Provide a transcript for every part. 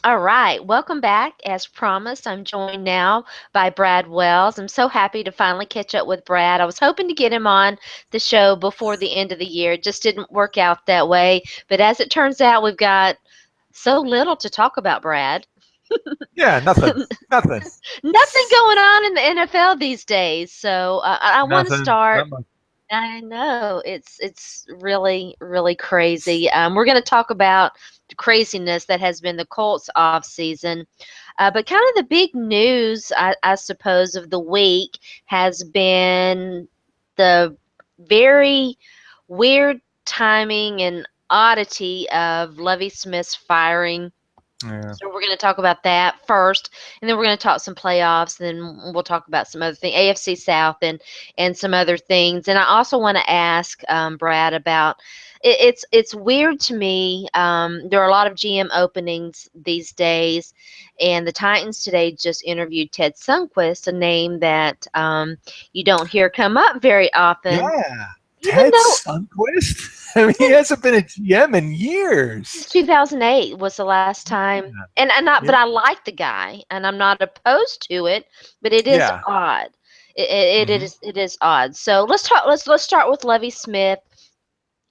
All right, welcome back. As promised, I'm joined now by Brad Wells. I'm so happy to finally catch up with Brad. I was hoping to get him on the show before the end of the year. It just didn't work out that way. But as it turns out, we've got so little to talk about, Brad. Yeah, nothing. Nothing. Nothing going on in the NFL these days. So I want to Nothing. start. Not much. I know it's really crazy. We're going to talk about the craziness that has been the Colts off season, but kind of the big news, I suppose, of the week has been the very weird timing and oddity of Lovie Smith's firing. Yeah. So we're going to talk about that first, and then we're going to talk some playoffs, and then we'll talk about some other things, AFC South, and some other things. And I also want to ask Brad about it's weird to me. There are a lot of GM openings these days, and the Titans today just interviewed Ted Sundquist, a name that you don't hear come up very often, Yeah. even Ted though Sundquist. I mean, he hasn't been a GM in since years. 2008 was the last time, and not, but Yeah. I like the guy, and I'm not opposed to it, but it is Yeah. odd. Hmm. It is odd. So let's talk. Let's start with Levy Smith.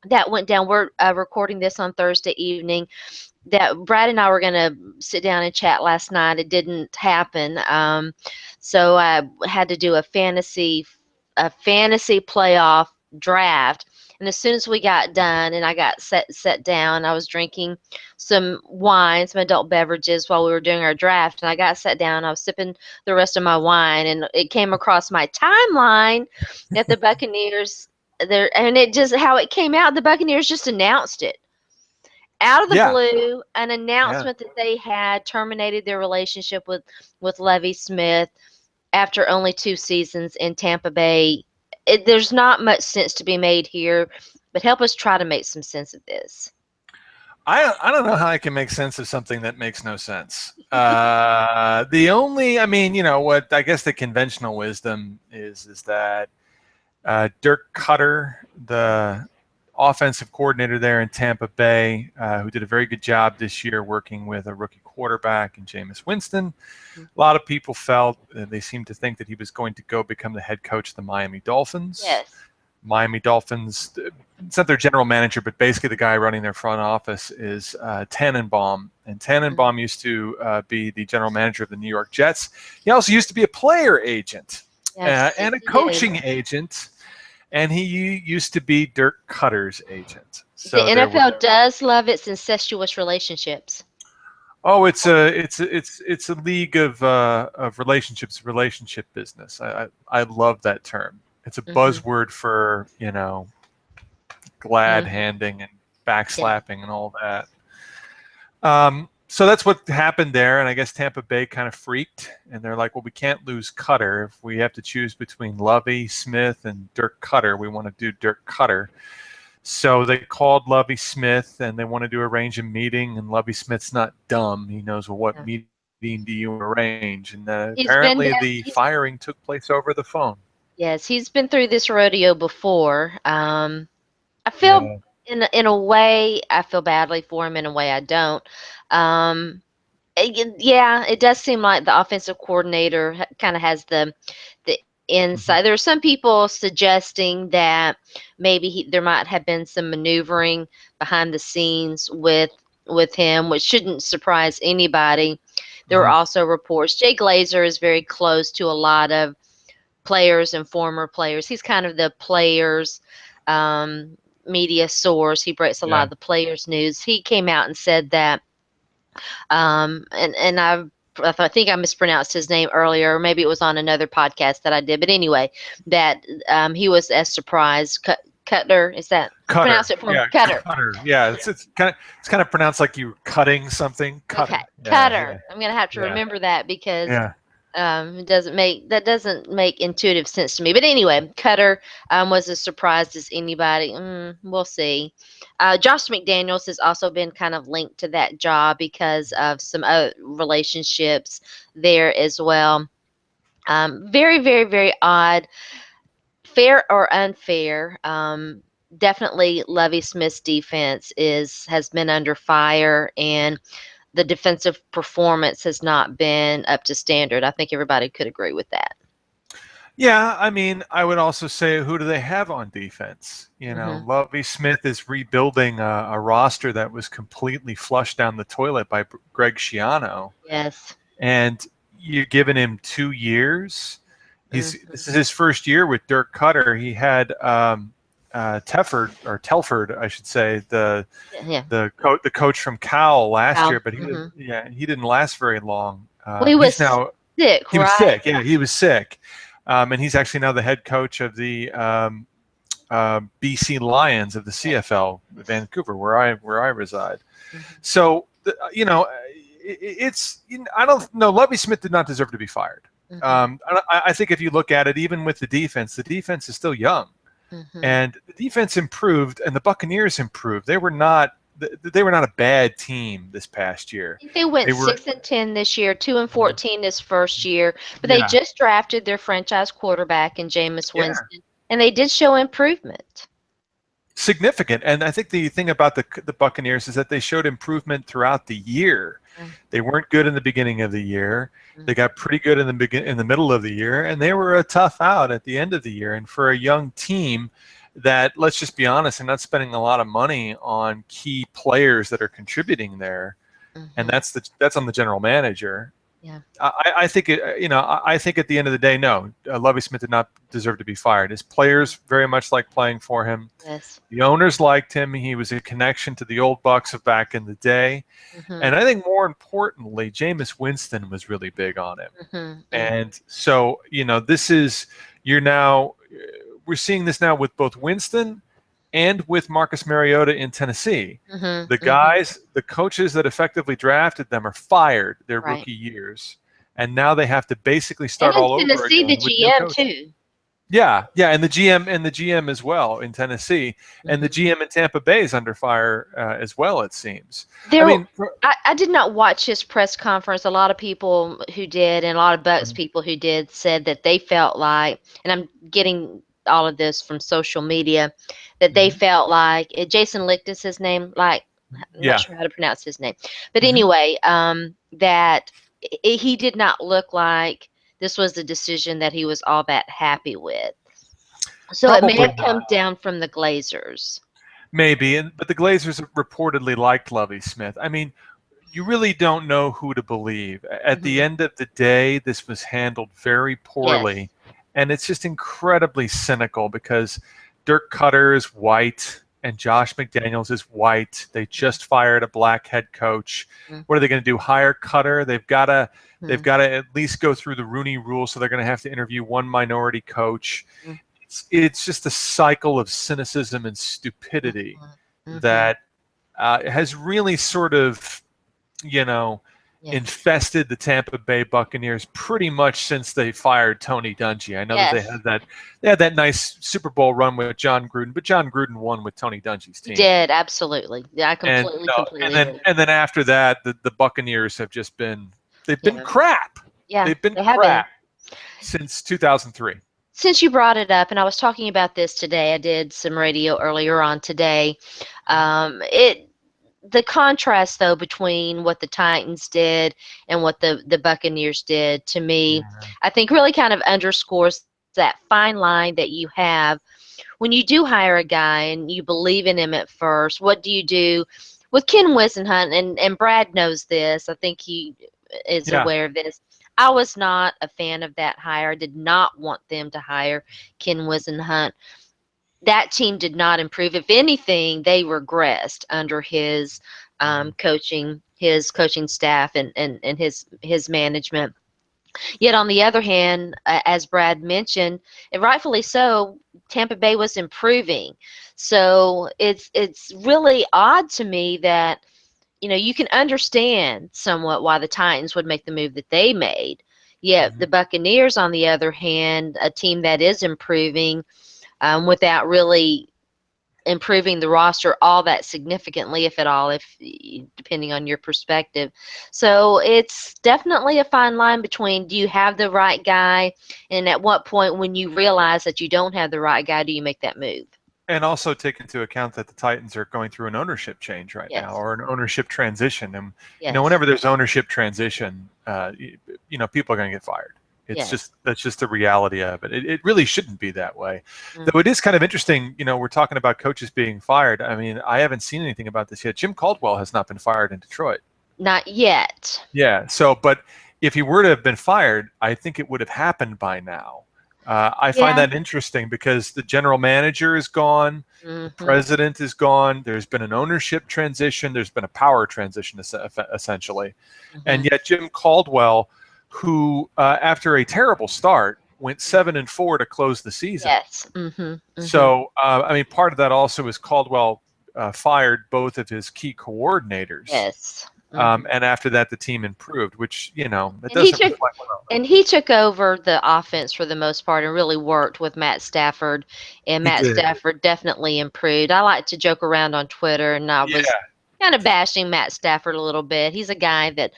That went down. We're recording this on Thursday evening. That Brad and I were going to sit down and chat last night. It didn't happen. So I had to do a fantasy playoff draft. And as soon as we got done and I got set down, I was drinking some wine, some adult beverages while we were doing our draft. And I got set down. I was sipping the rest of my wine, and it came across my timeline that the Buccaneers there, and it just how it came out. The Buccaneers just announced it out of the Yeah. blue, an Yeah. announcement that they had terminated their relationship with Levy Smith after only 2 seasons in Tampa Bay. There's not much sense to be made here, but help us try to make some sense of this. I don't know how I can make sense of something that makes no sense. I mean, what I guess the conventional wisdom is that Dirk Cutter, the offensive coordinator there in Tampa Bay, who did a very good job this year working with a rookie quarterback in Jameis Winston. A lot of people felt they seemed to think that he was going to go become the head coach of the Miami Dolphins. Yes. Miami Dolphins, it's not their general manager, but basically the guy running their front office is Tannenbaum. And Mhm. Tannenbaum used to be the general manager of the New York Jets. He also used to be a player agent Yes, yes, and a he did. coaching agent, and he used to be Dirk Cutter's agent. The So there were. NFL does love its incestuous relationships. Oh, it's a league of relationships, relationship business. I love that term. It's a Hmm. buzzword for glad Hmm. handing and Yeah. backslapping and all that. So that's what happened there, and I guess Tampa Bay kind of freaked, and they're like, "Well, we can't lose Cutter. If we have to choose between Lovey Smith and Dirk Cutter, we want to do Dirk Cutter." So they called Lovey Smith, and they wanted to arrange a meeting. And Lovey Smith's not dumb; he knows, well, what Yeah. meeting do you arrange? And He's been apparently, down. the firing took place over the phone. Yes, he's been through this rodeo before. I feel Yeah. in a way I feel badly for him. In a way I don't. Yeah, it does seem like the offensive coordinator kind of has the insight. Hmm. There are some people suggesting that maybe there might have been some maneuvering behind the scenes with him, which shouldn't surprise anybody. There were Hmm. also reports. Jay Glazer is very close to a lot of players and former players. He's kind of the players um, media source. He breaks a lot Yeah. of the players' news. He came out and said that, and I think I mispronounced his name earlier. Or maybe it was on another podcast that I did. But anyway, that he was as surprised. Cutler, is that pronounce Cutter. it for me? Yeah, Cutter. Cutter. Yeah, it's kind of pronounced like you cutting something. Okay, Cutter. Yeah, Cutter. yeah, I'm gonna have to yeah, remember that because yeah. it doesn't make intuitive sense to me. But anyway, Cutter was as surprised as anybody. We'll see. Josh McDaniels has also been kind of linked to that job because of some other relationships there as well. Very, very, very odd. Fair or unfair, definitely Lovey Smith's defense is has been under fire, and the defensive performance has not been up to standard. I think everybody could agree with that. Yeah, I mean, I would also say, who do they have on defense? Hmm. Lovie Smith is rebuilding a roster that was completely flushed down the toilet by Greg Schiano, Yes. and you're giving him 2 years. This is Hmm. his first year with Dirk Cutter. He had Telford, I should say, Yeah. the coach from Cal last Wow. year, but Hmm. he didn't last very long. Well, he He's was now sick, he was right? sick. Yeah, he was sick, and he's actually now the head coach of the BC Lions of the Yes. CFL, Yes. Vancouver, where I reside. Hmm. So it's I don't know. Lovie Smith did not deserve to be fired. Hmm. I think if you look at it, even with the defense is still young, Hmm. and the defense improved, and the Buccaneers improved. They were not a bad team this past year. Think they went They were 6-10 this year, 2-14 this first year, but they yeah, just drafted their franchise quarterback in Jameis yeah, Winston, and they did show improvement. significant. And I think the thing about the Buccaneers is that they showed improvement throughout the year. They weren't good in the beginning of the year. They Mm-hmm. got pretty good in the middle of the year, and they were a tough out at the end of the year. And for a young team that, let's just be honest, they're not spending a lot of money on key players that are contributing there, and Hmm. that's on the general manager. Yeah. I think I think at the end of the day, no, Lovie Smith did not deserve to be fired. His players very much like playing for him. Yes. The owners liked him. He was a connection to the old Bucks of back in the day. Hmm. And I think more importantly, Jameis Winston was really big on him. Hmm. Hmm. And so, this is, you're now, we're seeing this now with both Winston and with Marcus Mariota in Tennessee. Hmm. Hmm. The coaches that effectively drafted them are fired their Right. rookie years. And now they have to basically And start in all over Tennessee, the again with new GM coaches. too. Yeah, yeah, and the GM as well in Tennessee, and the Hmm. GM in Tampa Bay is under fire as well. It seems. I There, mean, I did not watch his press conference. A lot of people who did, and a lot of Bucks people who did, said that they felt like, and I'm getting all of this from social media, that they mhm, felt like Jason Licht is his name. Like, I'm not yeah, sure how to pronounce his name, but hmm anyway, that he did not look like this was a decision that he was all that happy with. So it may probably have not. come down from the Glazers. Maybe, but the Glazers reportedly liked Lovie Smith. I mean, you really don't know who to believe. At the Hmm. end of the day, this was handled very Yes. poorly, and it's just incredibly cynical because Dirk Cutter is white and Josh McDaniels is white. They just fired a black head coach. What are they going to do? Hire Cutter? They've Hmm. got to at least go through the Rooney Rule, so they're going to have to interview one minority coach. Hmm. It's just a cycle of cynicism and stupidity Hmm. that has really sort of, you know, Yeah. infested the Tampa Bay Buccaneers pretty much since they fired Tony Dungy. I know that Yes, they had that nice Super Bowl run with John Gruden, but John Gruden won with Tony Dungy's he team. did. Absolutely. Yeah, I And and completely then agree. and then after that, the Buccaneers have just they've been Yeah. crap. Yeah, They've been they have been. crap since 2003. Since you brought it up, and I was talking about this today, I did some radio earlier on today. It the contrast though between what the Titans did and what the Buccaneers did to me, Yeah. I think really kind of underscores that fine line that you have when you do hire a guy and you believe in him at first. What do you do with Ken Wisenhunt? And Brad knows this. I think he is Yeah. aware of this. I was not a fan of that hire. I did not want them to hire Ken Wisenhunt. That team did not improve. If anything, they regressed under Mhm. his coaching staff and his management. Yet on the other hand, as Brad mentioned, and rightfully so, Tampa Bay was improving. So it's really odd to me that you can understand somewhat why the Titans would make the move that they made. Yet the Mhm. Buccaneers, on the other hand, a team that is improving without really improving the roster all that significantly, if at all, if depending on your perspective. So it's definitely a fine line between, do you have the right guy, and at what point when you realize that you don't have the right guy do you make that move? And also take into account that the Titans are going through an ownership change right now, Yes. or an ownership transition. And Yes. whenever there's ownership transition, people are going to get fired. Yes. That's just the reality of it. It really shouldn't be that way. Though it Mhm. is kind of interesting. We're talking about coaches being fired. I mean, I haven't seen anything about this yet. Jim Caldwell has not been fired in Detroit. Not yet. Yeah. So, but if he were to have been fired, I think it would have happened by now. I find Yeah. that interesting because the general manager is gone, the Mhm. president is gone. There's been an ownership transition. There's been a power transition, essentially, and Mhm. yet Jim Caldwell, who after a terrible start went 7-4 to close the season. Yes. Mhm. Mhm. So, I mean, part of that also is Caldwell fired both of his key coordinators, Yes. Mhm. and after that, the team improved, which it And he doesn't took reflect well. and he took over the offense for the most part and really worked with Matt Stafford, and He Matt did. Stafford definitely improved. I like to joke around on Twitter, and I Yeah. was kind of bashing Matt Stafford a little bit. He's a guy that,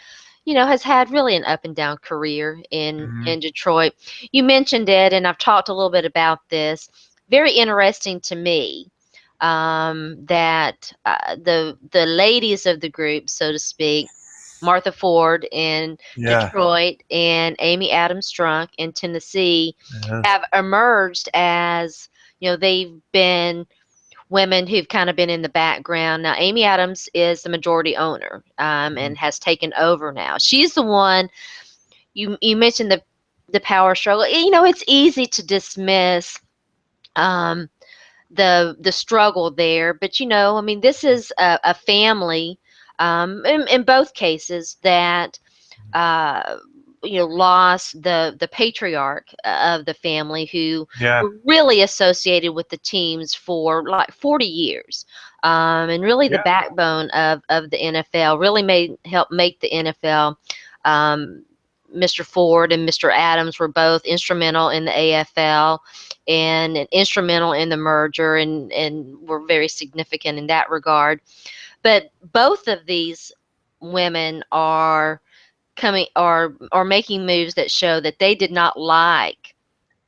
has had really an up and down career in Hmm. in Detroit. You mentioned it, and I've talked a little bit about this. Very interesting to me, that the ladies of the group, so to speak, Martha Ford in Yeah. Detroit and Amy Adams Strunk in Tennessee, Yeah. have emerged as, they've been women who've kind of been in the background. Now, Amy Adams is the majority owner, Mhm. and has taken over now. She's the one. You mentioned the power struggle. It's easy to dismiss, um, the struggle there, but I mean, this is a family, in both cases, that uh, lost the patriarch of the family, who Yeah. were really associated with the teams for like 40 years, and really the Yeah. backbone of the NFL. Really made help make the NFL. Um, Mr. Ford and Mr. Adams were both instrumental in the AFL, and instrumental in the merger, and were very significant in that regard. But both of these women are making moves that show that they did not like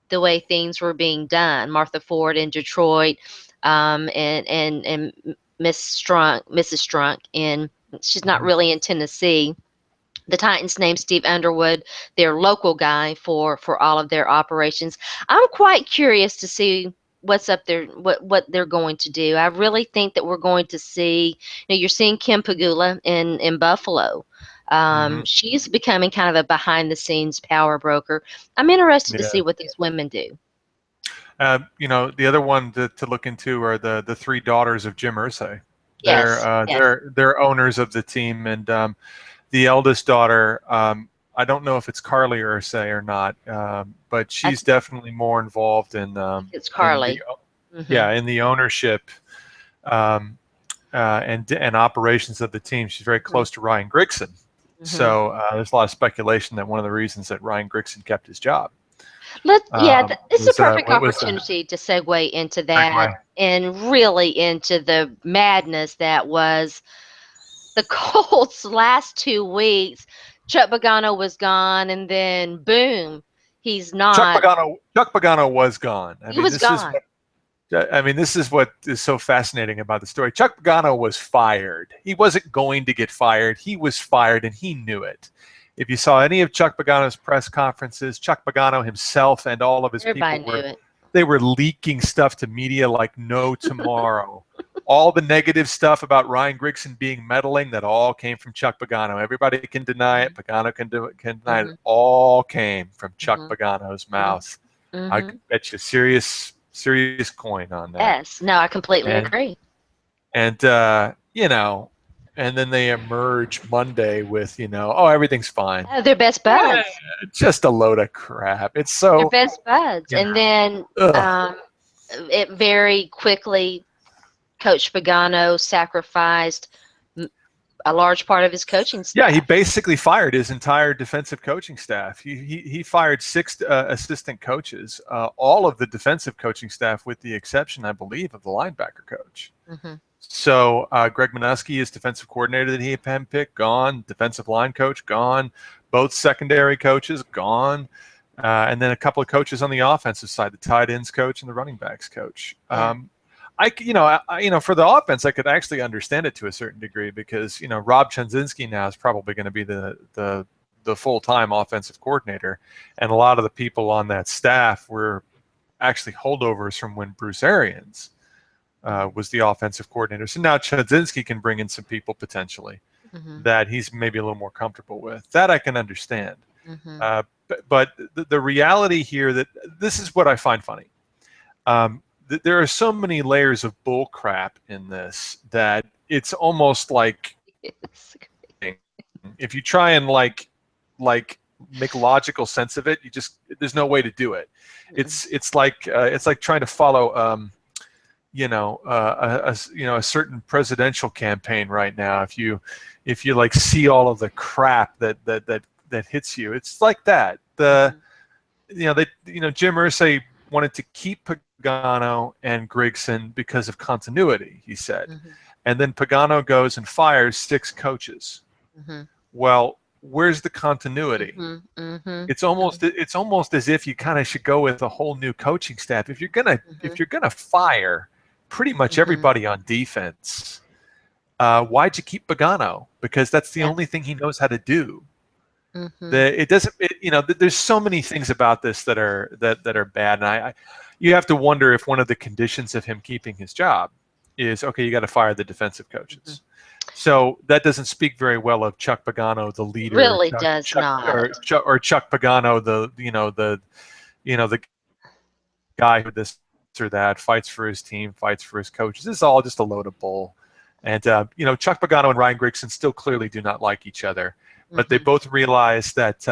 the way things were being done. Martha Ford in Detroit, and Mrs. Strunk, and she's not Mhm. really in Tennessee. The Titans named Steve Underwood their local guy for all of their operations. I'm quite curious to see what's up there, what they're going to do. I really think that we're going to see. You're seeing Kim Pagula in Buffalo. Mhm. She's becoming kind of a behind the scenes power broker. I'm interested to Yeah. see what these women do. The other one to look into are the three daughters of Jim Irsay. They're Yes, uh, yes. they're they're owners of the team, and the eldest daughter. I don't know if it's Carly Irsay or not, but I she's definitely more involved in think it's in the Carly. Hmm. yeah in the ownership, um, and operations of the team. She's very Hmm. close to Ryan Grigson. Hmm. So there's a lot of speculation that one of the reasons that Ryan Grigson kept his job Yeah, it's a was perfect what was the opportunity to segue into that, segue. and really into the madness that was the Colts last 2 weeks. Chuck Pagano was gone, and then boom, he's not. Chuck Pagano was gone. He was gone. This is what is so fascinating about the story. Chuck Pagano was fired. He wasn't going to get fired. He was fired, and he knew it. If you saw any of Chuck Pagano's press conferences, Chuck Pagano himself and all of his Everybody people knew it. they were leaking stuff to media like no tomorrow. All the negative stuff about Ryan Grigson being meddling, that all came from Chuck Pagano. Everybody can deny it. Pagano can deny it. Hmm. All came from Chuck Hmm. Pagano's Hmm. mouth. I Hmm. could bet you serious coin on that. Yes. No, I completely And agree. and and then they emerge Monday with oh, everything's fine. They're best Eh, buds. just a load of crap. It's They're so best buds. you And know. then, Ugh. um, it very quickly, Coach Pagano sacrificed a large part of his coaching Yeah, he staff. basically fired his entire defensive coaching staff. He fired six assistant coaches, all of the defensive coaching staff, with the exception, I believe, of the linebacker coach. Hmm. So Greg Minuski is defensive coordinator that he had handpicked, gone. Defensive line coach, gone. Both secondary coaches, gone. And then a couple of coaches on the offensive side, the tight ends coach and the running backs coach. Yeah. for the offense, I could actually understand it to a certain degree because Rob Chudzinski now is probably going to be the full-time offensive coordinator, and a lot of the people on that staff were actually holdovers from when Bruce Arians was the offensive coordinator. So now Chudzinski can bring in some people potentially Mm-hmm. that he's maybe a little more comfortable with. That I can understand. Mm-hmm. But the reality here that this is what I find funny. There are so many layers of bull crap in this that it's almost like Yes. if you try and like make logical sense of it, there's no way to do it. It's like trying to follow a certain presidential campaign right now. If you like see all of the crap that hits you, it's like that. Jim Irsay wanted to keep Pagano and Grigson because of continuity, he said. Mm-hmm. And then Pagano goes and fires 6 coaches. Mm-hmm. Well, where's the continuity? Mm-hmm. Mm-hmm. It's almost as if you kind of should go with a whole new coaching staff. If you're gonna fire pretty much Mm-hmm. everybody on defense, why'd you keep Pagano? Because that's the Yeah. only thing he knows how to do. Mm-hmm. It doesn't. There's so many things about this that are bad, and you have to wonder if one of the conditions of him keeping his job is okay. You got to fire the defensive Mm-hmm. coaches. So that doesn't speak very well of Chuck Pagano, the leader, Really does not. or Chuck Pagano, the guy who this or that fights for his team, fights for his coaches. This is all just a load of bull. And Chuck Pagano and Ryan Grigson still clearly do not like each other, but they Mm-hmm. both realize that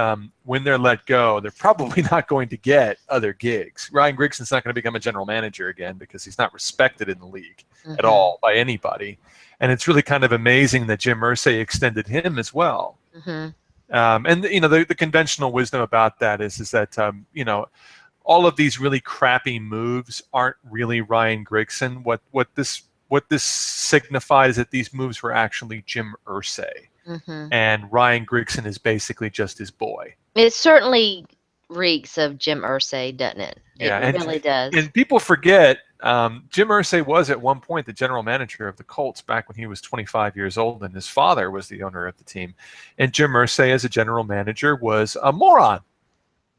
when they're let go, they're probably not going to get other gigs. Ryan Grigson's not going to become a general manager again because he's not respected in the league at Mm-hmm. all by anybody. And it's really kind of amazing that Jim Irsay extended him as well. Mm-hmm. And the conventional wisdom about that is that all of these really crappy moves aren't really Ryan Grigson. What this signifies that these moves were actually Jim Irsay, Mm-hmm. and Ryan Grigson is basically just his boy. It certainly reeks of Jim Irsay, doesn't it? It Yeah, really does. and people forget Jim Irsay was at one point the general manager of the Colts back when he was 25 years old, and his father was the owner of the team. And Jim Irsay, as a general manager, was a moron.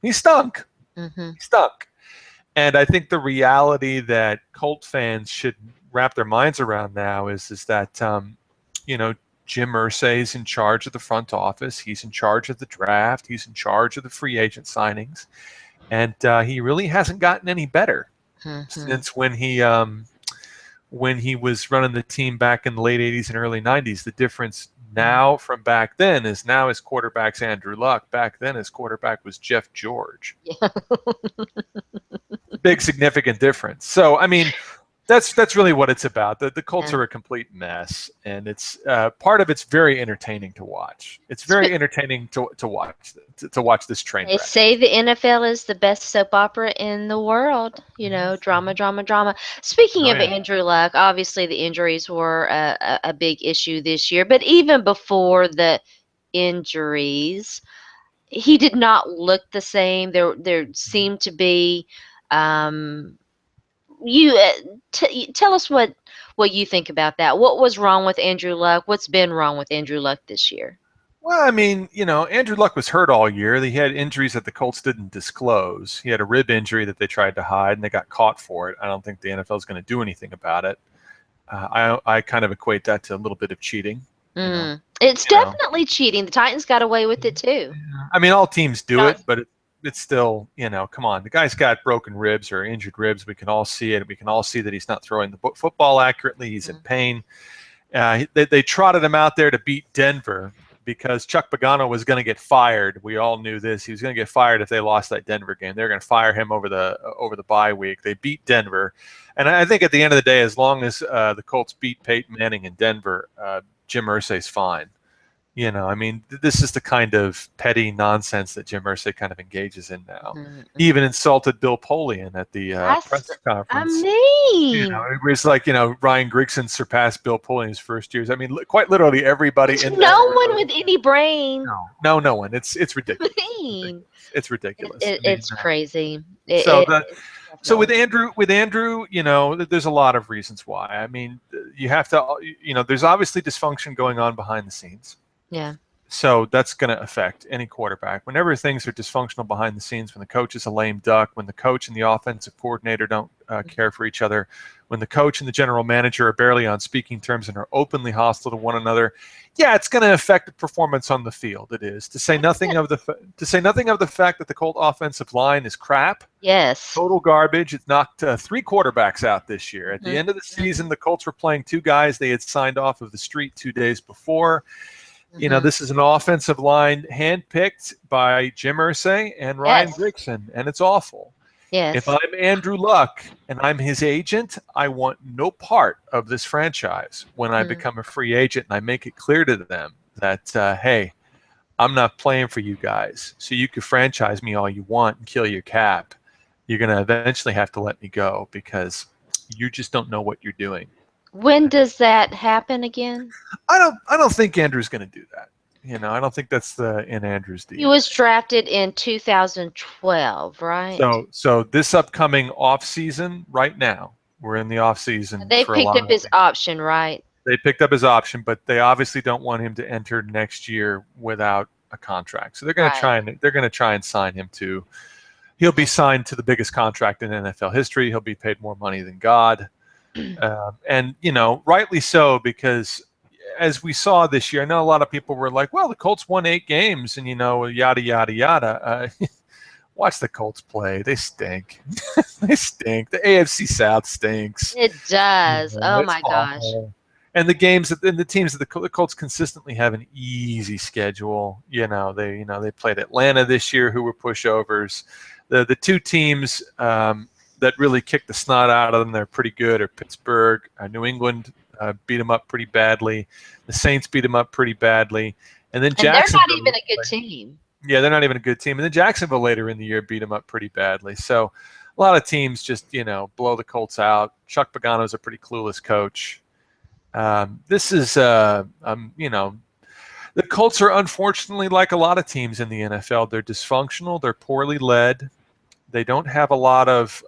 He stunk. Mm-hmm. He stunk. And I think the reality that Colt fans should wrap their minds around now is that Jim Irsay is in charge of the front office. He's in charge of the draft. He's in charge of the free agent signings, and he really hasn't gotten any better Mm-hmm. since when he was running the team back in the late 80s and early 90s. The difference now from back then is now his quarterback's Andrew Luck. Back then his quarterback was Jeff George. Yeah. Big significant difference. So I mean, that's really what it's about. The Colts Yeah. are a complete mess, and it's part of it's very entertaining to watch. It's very entertaining to watch this train They wreck. say the NFL is the best soap opera in the world. Drama, drama, drama. Speaking Oh of yeah. Andrew Luck, obviously the injuries were a big issue this year. But even before the injuries, he did not look the same. There seemed to be. Um, you tell us what you think about that. What was wrong with Andrew Luck? What's been wrong with Andrew Luck this year? Well, I mean, Andrew Luck was hurt all year. He had injuries that the Colts didn't disclose. He had a rib injury that they tried to hide, and they got caught for it. I don't think the NFL is going to do anything about it. I kind of equate that to a little bit of cheating. It's You know. definitely cheating. The Titans got away with it too. I mean, all teams do Not, it, but it's still, come on. The guy's got broken ribs or injured ribs. We can all see it. We can all see that he's not throwing the football accurately. He's in pain. They trotted him out there to beat Denver because Chuck Pagano was going to get fired. We all knew this. He was going to get fired if they lost that Denver game. They were going to fire him over the bye week. They beat Denver, and I think at the end of the day, as long as the Colts beat Peyton Manning in Denver, Jim Irsay's fine. I mean, this is the kind of petty nonsense that Jim Irsay kind of engages in now. He even insulted Bill Polian at the press I conference. mean, It was like, Ryan Grigson surpassed Bill Polian's first years. I mean, quite literally everybody there's in that no one room. with any brain. No one. It's I ridiculous. mean, It's ridiculous. I mean, it's crazy. so It, So Definitely. With Andrew, there's a lot of reasons why. I mean, you have to, there's obviously dysfunction going on behind the scenes. Yeah. So that's going to affect any quarterback. Whenever things are dysfunctional behind the scenes, when the coach is a lame duck, when the coach and the offensive coordinator don't care for each other, when the coach and the general manager are barely on speaking terms and are openly hostile to one another, yeah, it's going to affect the performance on the field. It is to say nothing of the fact that the Colt offensive line is crap. Yes. Total garbage. It knocked three quarterbacks out this year. At the Mhm. end of the Mhm. season, the Colts were playing two guys they had signed off of the street 2 days before. Mhm. This is an offensive line handpicked by Jim Irsay and Ryan Yes. Grigson, and it's awful. If Yes. I'm Andrew Luck and I'm his agent, I want no part of this franchise when I Mhm. become a free agent, and I make it clear to them that, hey, I'm not playing for you guys. So you can franchise me all you want and kill your cap. You're going to eventually have to let me go because you just don't know what you're doing. When does that happen again? I don't think Andrew's going to do that. I don't think that's in Andrew's He DNA. was drafted in 2012, right? So this upcoming off season, right now, we're in the off season They for a picked lot up of his teams. option, right? They picked up his option, but they obviously don't want him to enter next year without a contract. So Right. they're going to try and sign him to. He'll be signed to the biggest contract in NFL history. He'll be paid more money than God, and rightly so, because as we saw this year, I know a lot of people were like, "Well, the Colts won 8 games, and yada yada yada." Watch the Colts play; they stink. They stink. The AFC South stinks. It does. Oh It's my gosh. awful. And the teams that the Colts consistently have an easy schedule. They played Atlanta this year, who were pushovers. The two teams that really kicked the snot out of them, they're pretty good, are Pittsburgh, New England beat them up pretty badly. The Saints beat them up pretty badly, and then And they're not even Jacksonville. a good team. Yeah, they're not even a good team. And then Jacksonville later in the year beat them up pretty badly. So a lot of teams just, blow the Colts out. Chuck Pagano's a pretty clueless coach. This is, the Colts are unfortunately like a lot of teams in the NFL. They're dysfunctional. They're poorly led. They don't have a lot of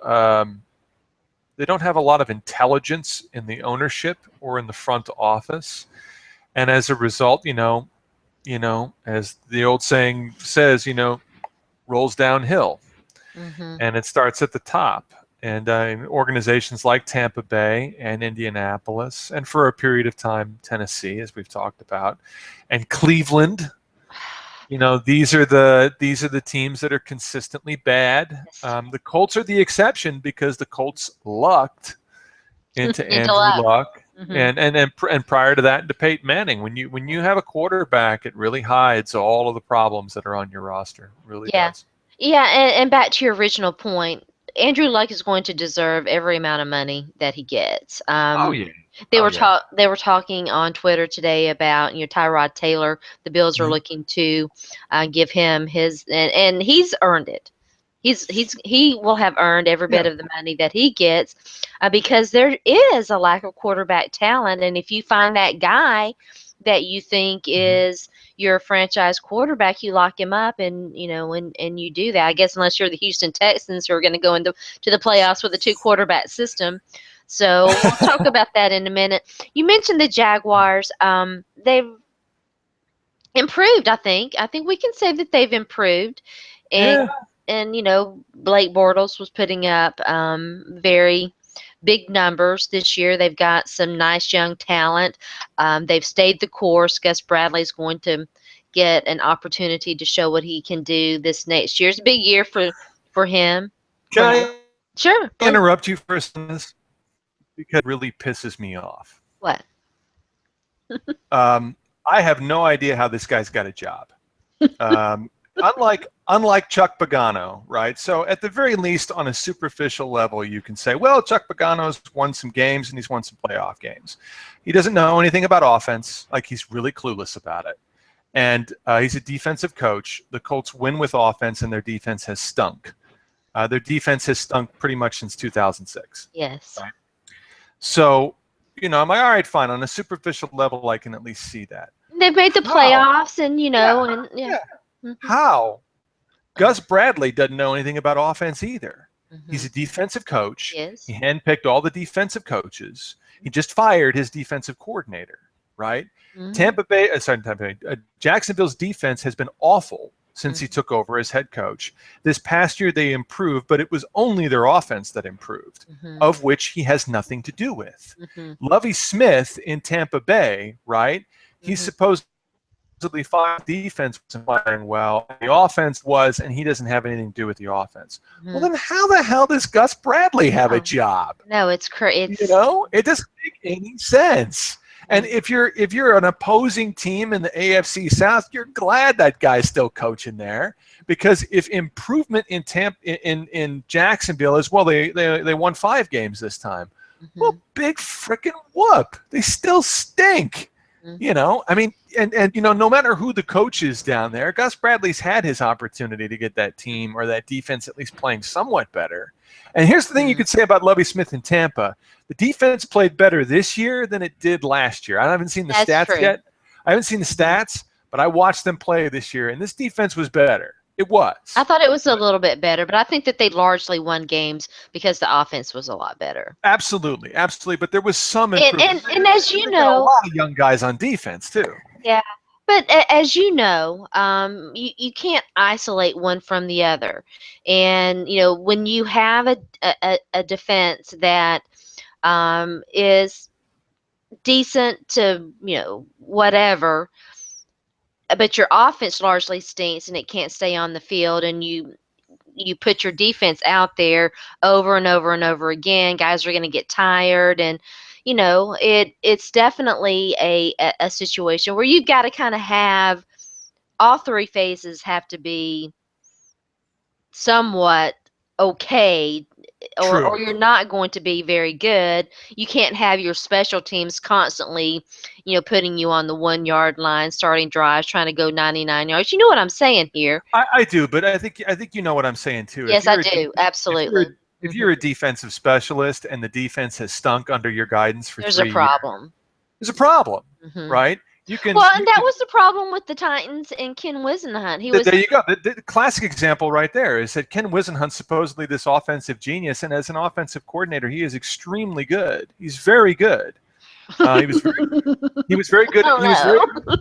intelligence in the ownership or in the front office. And as a result, as the old saying says, rolls downhill. Hmm. And it starts at the top. And organizations like Tampa Bay and Indianapolis, and for a period of time Tennessee, as we've talked about, and Cleveland. These are the teams that are consistently bad. Yes. The Colts are the exception because the Colts lucked into Into Andrew luck. Luck, Hmm. and prior to that, into Peyton Manning. When you have a quarterback, it really hides all of the problems that are on your roster. It really Yeah. does. Yeah, and back to your original point, Andrew Luck is going to deserve every amount of money that he gets. Oh yeah. They Oh were yeah. talking on Twitter today about Tyrod Taylor. The Bills are Mhm. looking to give him his, and he's earned it. He will have earned every Yeah. bit of the money that he gets because there is a lack of quarterback talent, and if you find that guy that you think Mhm. is your franchise quarterback, you lock him up, and and you do that. I guess unless you're the Houston Texans who are going to go into the playoffs with a two quarterback system. So we'll talk about that in a minute. You mentioned the Jaguars. They've improved. I think we can say that they've improved, and Yeah. Blake Bortles was putting up very big numbers this year. They've got some nice young talent. They've stayed the course. Gus Bradley's going to get an opportunity to show what he can do this next year. It's a big year for him. Can Go ahead. I Sure, please. interrupt you for a second? Because it really pisses me off. What? Um, I have no idea how this guy's got a job. Um, unlike Chuck Pagano, right? So at the very least, on a superficial level, you can say, well, Chuck Pagano's won some games and he's won some playoff games. He doesn't know anything about offense, like he's really clueless about it. And he's a defensive coach. The Colts win with offense, and their defense has stunk. Their defense has stunk pretty much since 2006. Yes. Right? So, I'm like, all right, fine. On a superficial level, I can at least see that. They've made the How? playoffs, and Yeah, and yeah. yeah. Hmm. How? Gus Bradley doesn't know anything about offense either. He's Mhm. a defensive coach. He Yes. handpicked all the defensive coaches. He just fired his defensive coordinator, right? Mhm. Tampa Bay, Jacksonville's defense has been awful since he Mhm. took over as head coach. This past year they improved, but it was only their offense that improved, Mhm. of which he has nothing to do with. Mhm. Lovie Smith in Tampa Bay, right? He's Mhm. supposedly fired defense wasn't playing well. The offense was, and he doesn't have anything to do with the offense. Well, then Mhm. how the hell does Gus Bradley have a No. job? No, You it's know, it doesn't make any sense. And mm, if you're an opposing team in the AFC South, you're glad that guy's still coaching there, because if improvement in in Jacksonville is, well, they won 5 games this time. Well, mhm. big freaking whoop. They still stink. You Mhm. know, I mean, and no matter who the coach is down there, Gus Bradley's had his opportunity to get that team or that defense at least playing somewhat better. And here's the thing you Mhm. could say about Lovie Smith in Tampa. The defense played better this year than it did last year. I haven't seen the That's stats true. yet. I haven't seen the Mhm. stats, but I watched them play this year, and this defense was better. It I was. thought it was a little bit better, but I think that they largely won games because the offense was a lot better. Absolutely, absolutely. But there was some And improvement. and and as you They got a know, lot of young guys on defense, too. yeah. But as you know, you can't isolate one from the other. And when you have a defense that is decent to whatever, but your offense largely stinks and it can't stay on the field, and you put your defense out there over and over and over again, guys are going to get tired. And it's definitely a situation where you've got to kind of have all three phases have to be somewhat okay, or True. you're not going to be very good. You can't have your special teams constantly, putting you on the 1 yard line, starting drives, trying to go 99 yards. You know what I'm saying here? I do, but I think you know what I'm saying too. Yes, I do. If you're a, Absolutely. if Hmm. you're a defensive specialist and the defense has stunk under your guidance for There's a 3 years, problem. there's a problem, Hmm. right? You can Well, and you that can was the problem with the Titans and Ken Wisenhunt. He was there you go. The classic example right there is that Ken Wisenhunt's supposedly this offensive genius, and as an offensive coordinator, he is extremely good. He's very good. He was very he was very good. oh He was very no.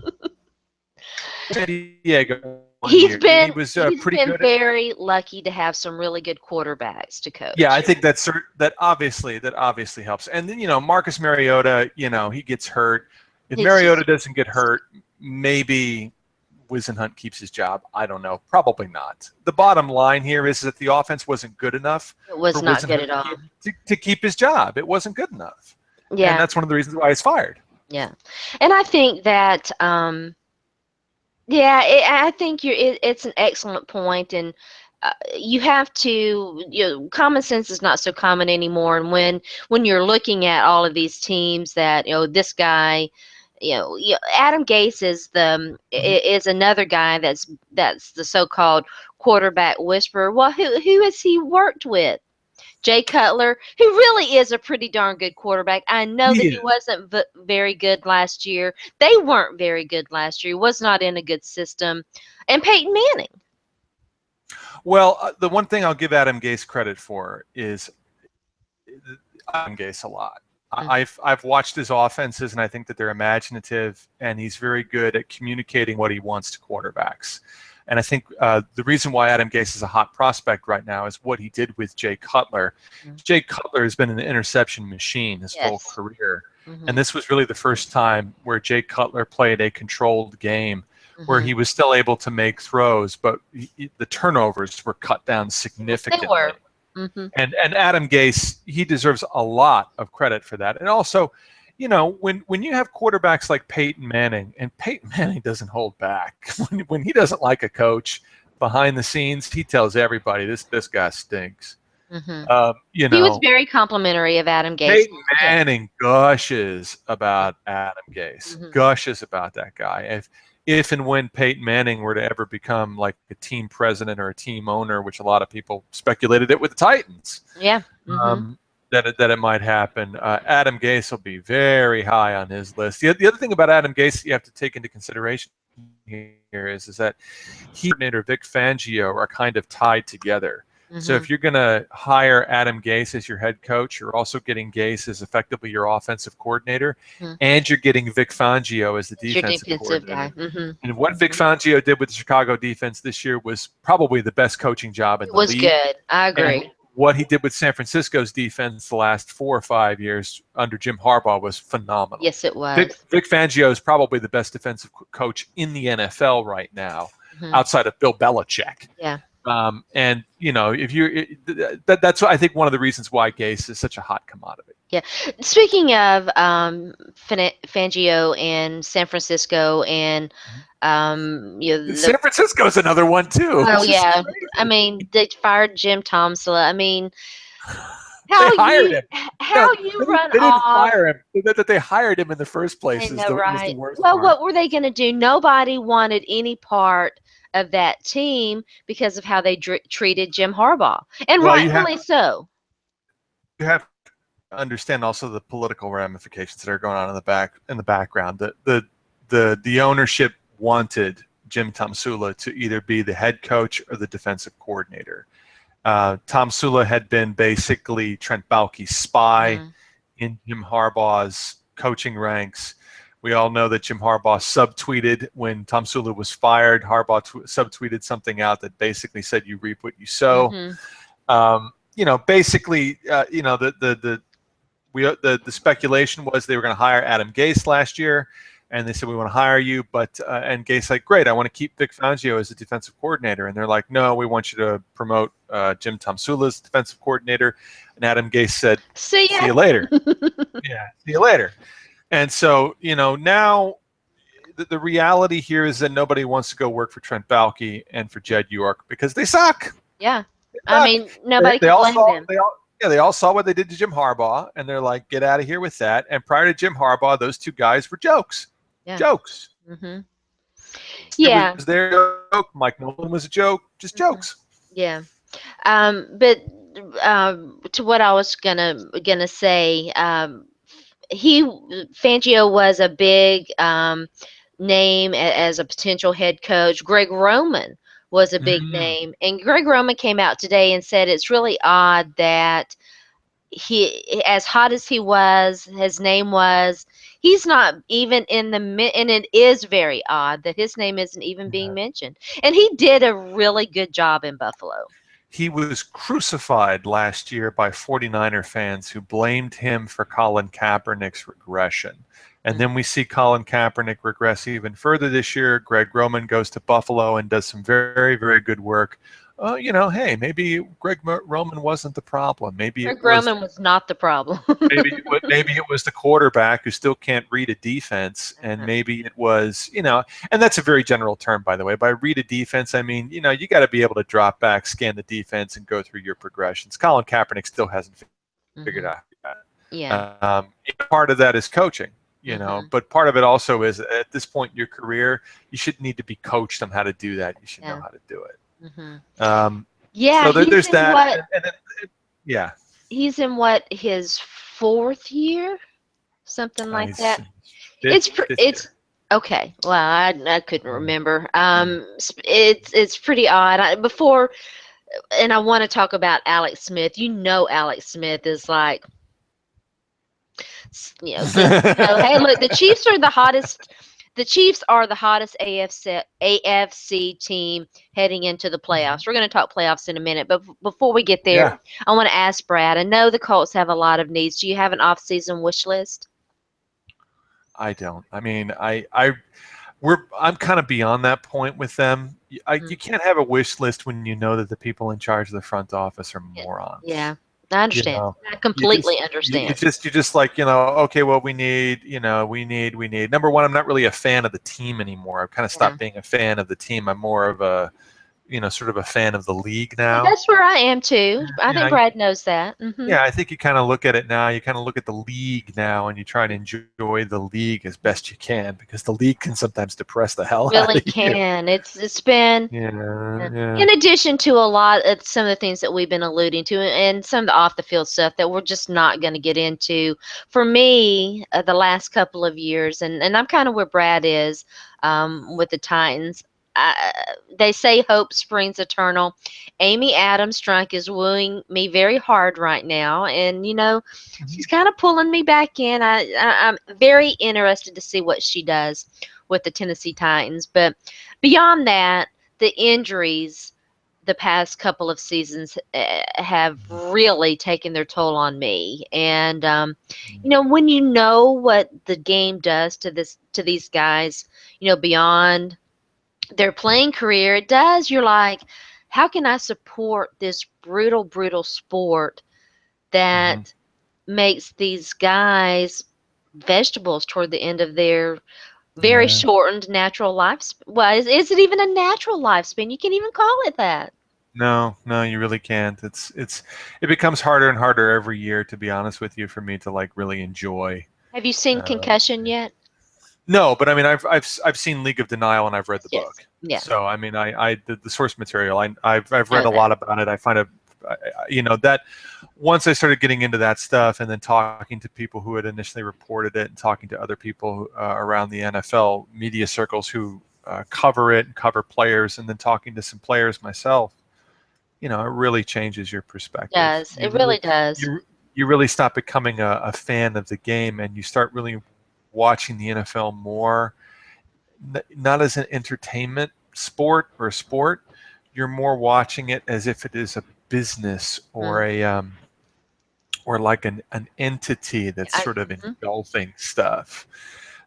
San Diego one He's year, and he been was he's pretty been good at. very lucky to have some really good quarterbacks to Yeah, I coach. think that obviously helps. And then Marcus Mariota, he gets hurt. If It's Mariota just doesn't get hurt, maybe Wisenhunt keeps his job. I don't know. Probably not. The bottom line here is that the offense wasn't good enough it was for not good Wisenhunt at all. to keep his job. It wasn't good enough, and Yeah, that's one of the reasons why he's fired. yeah. And I think that yeah, I think it's an excellent point, and you have to, common sense is not so common anymore. And when you're looking at all of these teams that, this guy, Adam Gase is Mhm. is another guy that's the so-called quarterback whisperer. Well, who has he worked with? Jay Cutler, who really is a pretty darn good quarterback. I know that He he is. wasn't very good last year. They weren't very good last year. He was not in a good system. And Peyton Manning. Well, the one thing I'll give Adam Gase credit for is Adam Gase a lot. I've watched his offenses, and I think that they're imaginative, and he's very good at communicating what he wants to quarterbacks. And I think the reason why Adam Gase is a hot prospect right now is what he did with Jay Cutler. Mhm. Jay Cutler has been an interception machine his full Yes. career, and Hmm. this was really the first time where Jay Cutler played a controlled game where Hmm. he was still able to make throws, but the turnovers were cut down Yes, they significantly. were. Hmm. And Adam Gase, he deserves a lot of credit for that. And also, when you have quarterbacks like Peyton Manning, and Peyton Manning doesn't hold back. When he doesn't like a coach behind the scenes, he tells everybody this guy stinks. Hmm. Um, you He was know, very complimentary of Adam Gase. Peyton Yeah. Manning gushes about Adam Gase, Hmm. gushes about that guy. If and when Peyton Manning were to ever become like a team president or a team owner, which a lot of people speculated it with the Titans, Yeah. Hmm. um, that it might happen. Adam Gase will be very high on his list. The other thing about Adam Gase you have to take into consideration here is that he and Vic Fangio are kind of tied together. So Mhm. if you're going to hire Adam Gase as your head coach, you're also getting Gase as effectively your offensive coordinator, Mhm. and you're getting Vic Fangio as the It's your defensive defensive guy. coordinator. Mhm. And what Vic Mhm. Fangio did with the Chicago defense this year was probably the best coaching job in It the was league. good. I And agree. what he did with San Francisco's defense the last 4 or 5 years under Jim Harbaugh was phenomenal. Yes, it Vic, was. Vic Fangio is probably the best defensive coach in the NFL right now, Mhm. outside of Bill Belichick. Yeah. And if you that's I think one of the reasons why Gase is such a hot commodity. Yeah. Speaking of Fangio and San Francisco and San Francisco's another one too. oh It's just yeah, I crazy. mean they fired Jim Tomsula. I mean They hired him. how No, you run they didn't off. fire him. That they hired him in the first I place know, was the right? worst Well, part. what were they going to do? Nobody wanted any part of that team because of how they treated Jim Harbaugh, and Well, rightfully so. you have to understand also the political ramifications that are going on in the background. The ownership wanted Jim Tomsula to either be the head coach or the defensive coordinator. Tom Sula had been basically Trent Baalke's spy Mm, in Jim Harbaugh's coaching ranks. We all know that Jim Harbaugh subtweeted when Tom Sula was fired. Harbaugh subtweeted something out that basically said, "You reap what you sow." mm-hmm. Basically, the speculation was they were going to hire Adam Gase last year, and they said we want to hire you, but and Gase like, great, I want to keep Vic Fangio as a defensive coordinator, and they're like, no, we want you to promote Jim Tomsula as defensive coordinator, and Adam Gase said, See see ya. you later. Yeah, see you later. And so now the reality here is that nobody wants to go work for Trent Baalke and for Jed York because they suck. Yeah. They I suck. mean, nobody They can all blame saw them. they all yeah they all saw what they did to Jim Harbaugh, and they're like, get out of here with that. And prior to Jim Harbaugh, those two guys were jokes, Yeah. jokes. Hmm. It Yeah. was their joke. Mike Nolan was a joke, just Hmm. jokes. Yeah. But to what I was gonna say, he Fangio was a big name as a potential head coach. Greg Roman was a big Mm. name, and Greg Roman came out today and said it's really odd that as hot as he was, his name was. He's not even in and it is very odd that his name isn't even being Yeah. mentioned. And he did a really good job in Buffalo. He was crucified last year by 49er fans who blamed him for Colin Kaepernick's regression. And Mm, then we see Colin Kaepernick regress even further this year. Greg Roman goes to Buffalo and does some very, very good work. Hey, maybe Roman wasn't the problem. Greg Roman was not the problem. Maybe it was the quarterback who still can't read a defense, and Uh-huh. maybe it was, and that's a very general term, by the way. By read a defense, I mean, you got to be able to drop back, scan the defense, and go through your progressions. Colin Kaepernick still hasn't figured Hmm. out that. Yeah. Part of that is coaching, Hmm. but part of it also is at this point in your career, you shouldn't need to be coached on how to do that. You should know Yeah. how to do it. Hmm. Um, Yeah, so there's that, yeah. he's in what his fourth year, something like He's that. fifth It's year. okay. Well, I couldn't Yeah. remember. Yeah. It's pretty odd. And I want to talk about Alex Smith. Alex Smith is like, just hey, look, the Chiefs are the hottest. The Chiefs are the hottest AFC team heading into the playoffs. We're going to talk playoffs in a minute, but before we get there, Yeah, I want to ask Brad. I know the Colts have a lot of needs. Do you have an off-season wish list? I don't. I mean, I'm kind of beyond that point with them. Mm, You can't have a wish list when you know that the people in charge of the front office are yeah, morons. yeah, I You understand. know, I you completely just understand. you just like okay, well we need. Number one, I'm not really a fan of the team anymore. I've kind of Yeah. stopped being a fan of the team. I'm more of a sort of a fan of the league Well, now. that's where I am too. I think Yeah, Brad knows that. Hmm. yeah, I think you kind of look at it now. You kind of look at the league now, and you try to enjoy the league as best you can because the league can sometimes depress the hell out Really of you. can. It's been Yeah, yeah, in addition to a lot of some of the things that we've been alluding to and some of the off the field stuff that we're just not going to get into. For me, the last couple of years, and I'm kind of where Brad is with the Titans. they say hope springs eternal. Amy Adams Strunk is wooing me very hard right now, and she's Mhm. kind of pulling me back in. I'm very interested to see what she does with the Tennessee Titans. But beyond that, the injuries the past couple of seasons have really taken their toll on me. And when you know what the game does to these guys, beyond their playing career, it does. You're like, how can I support this brutal, brutal sport Mhm. that makes these guys vegetables toward the end of their very Yeah. shortened natural lifespan? Well, is it even a natural lifespan? You can even call it that. No, no, you really can't. It becomes harder and harder every year, to be honest with you, for me to like really enjoy. Have you seen Uh, Concussion yet? no, but I mean, I've seen League of Denial and I've read the Yes. book. Yeah. So I mean, the source material. I've read a Okay. lot about it. I find it, that once I started getting into that stuff and then talking to people who had initially reported it and talking to other people around the NFL media circles who cover it and cover players, and then talking to some players myself, it really changes your It perspective. does. It really does. You really stop becoming a fan of the game, and you start really watching the NFL more, not as an entertainment sport or a sport. You're more watching it as if it is a business or Mm. a or like an entity that's sort of Mhm. engulfing stuff.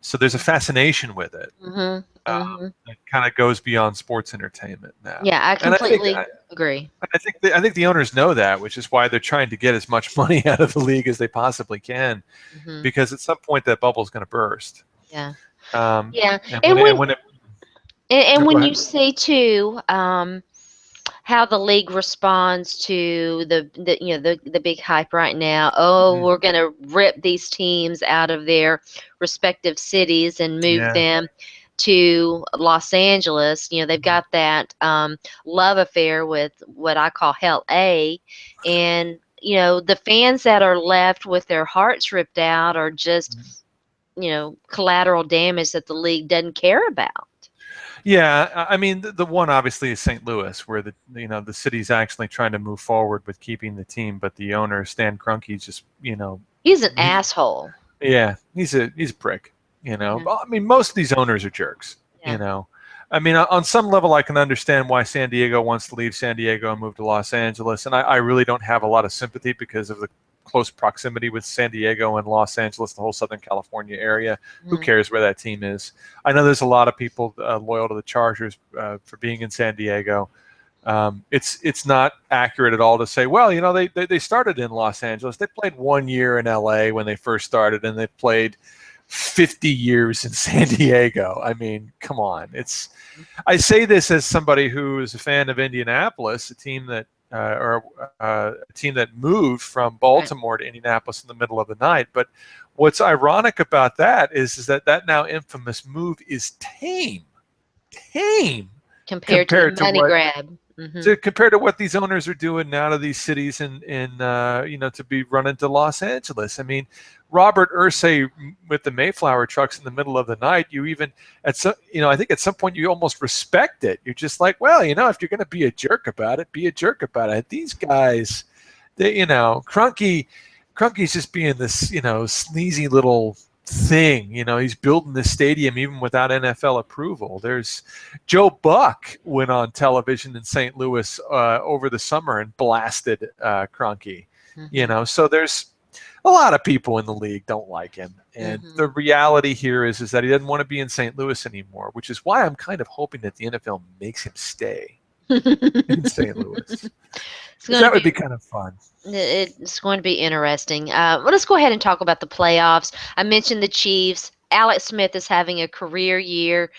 So there's a fascination with it Mhm. Mhm. that kind of goes beyond sports entertainment now. Yeah, I And I think completely agree. I think the owners know that, which is why they're trying to get as much money out of the league as they possibly can, Mhm. because at some point that bubble is going to burst. Yeah. Um, Yeah. and when And it, and when when it and no, go when you ahead. say too, how the league responds to the big hype right now. Oh, Mm, we're going to rip these teams out of their respective cities and move yeah. them to Los Angeles. They've got that love affair with what I call Hell A, and the fans that are left with their hearts ripped out are just collateral damage that the league doesn't care about. Yeah, I mean the one obviously is St. Louis, where the city's actually trying to move forward with keeping the team, but the owner Stan Kroenke's just He's an he, asshole. yeah, he's a prick. Hmm. I mean, most of these owners are jerks. Yeah. I mean, on some level, I can understand why San Diego wants to leave San Diego and move to Los Angeles, and I really don't have a lot of sympathy because of the close proximity with San Diego and Los Angeles, the whole Southern California area. Who Hmm. cares where that team is? I know there's a lot of people loyal to the Chargers for being in San Diego. It's not accurate at all to say, well, they started in Los Angeles. They played 1 year in LA when they first started, and they played 50 years in San Diego. I mean, come on. I say this as somebody who is a fan of Indianapolis, a team that a team that moved from Right. Baltimore to Indianapolis in the middle of the night. But what's ironic about that is that now infamous move is tame Compared to the compared to money what grab. Hmm. compared to what these owners are doing now to these cities in to be run into Los Angeles. I mean, Robert Ursay with the Mayflower trucks in the middle of the night. You even at some I think at some point you almost respect it. You're just like, well, if you're going to be a jerk about it, be a jerk about it. These guys, Crunky's just being this sleazy little thing. He's building this stadium even without NFL approval. There's Joe Buck went on television in St. Louis over the summer and blasted Kroenke. Hmm. So there's a lot of people in the league don't like him, and the Hmm. reality here is that he doesn't want to be in St. Louis anymore, which is why I'm kind of hoping that the NFL makes him stay in St. Louis, It's because going to that would be be kind of fun. it's going to be interesting. Well, let's go ahead and talk about the playoffs. I mentioned the Chiefs. Alex Smith is having a career year.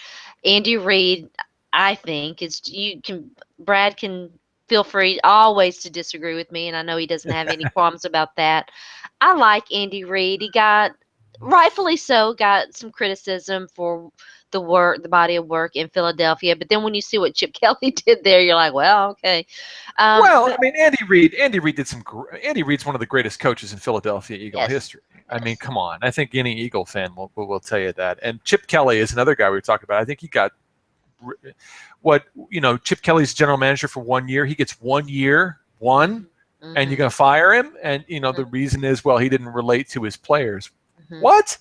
Andy Reid, I think, is you can Brad can feel free always to disagree with me, and I know he doesn't have any qualms about that. I like Andy Reid. He got rightfully so got some criticism for the body of work in Philadelphia, but then when you see what Chip Kelly did there, you're like, well, okay. Well, But I mean, Andy Reid did some. Andy Reid's one of the greatest coaches in Philadelphia Eagle yes, history. I mean, yes. come on. I think any Eagle fan will tell you that. And Chip Kelly is another guy we were talking about. I think he got what Chip Kelly's general manager for 1 year. He gets 1 year, one, and you're Mhm. going to fire him. And the Mhm. reason is, well, he didn't relate to his players. Mhm. What?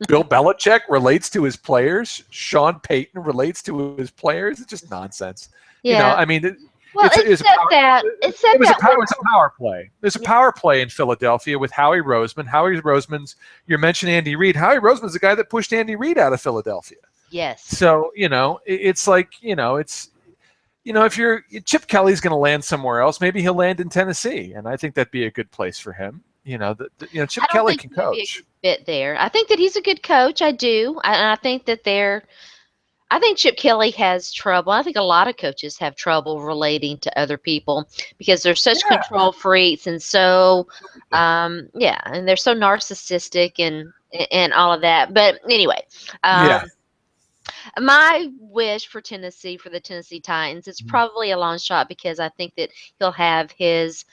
Bill Belichick relates to his players. Sean Payton relates to his players. It's just nonsense. I Yeah. mean, Well, it except was a that power, it when was a power play. There's a yeah, power play in Philadelphia with Howie Roseman. Howie Roseman's. You mentioned Andy Reid. Howie Roseman's the guy that pushed Andy Reid out of Philadelphia. yes. So it's like it's if you're Chip Kelly's going to land somewhere else, maybe he'll land in Tennessee, and I think that'd be a good place for him. I Chip don't Kelly think can he would be a good coach. fit there. I think that he's a good coach. I do. And I think that I think Chip Kelly has trouble. I think a lot of coaches have trouble relating to other people because they're such Yeah, control freaks and so, absolutely. yeah, and they're so narcissistic and all of that. But anyway, Yeah. my wish for Tennessee for the Tennessee Titans is probably a long shot because I think that he'll have his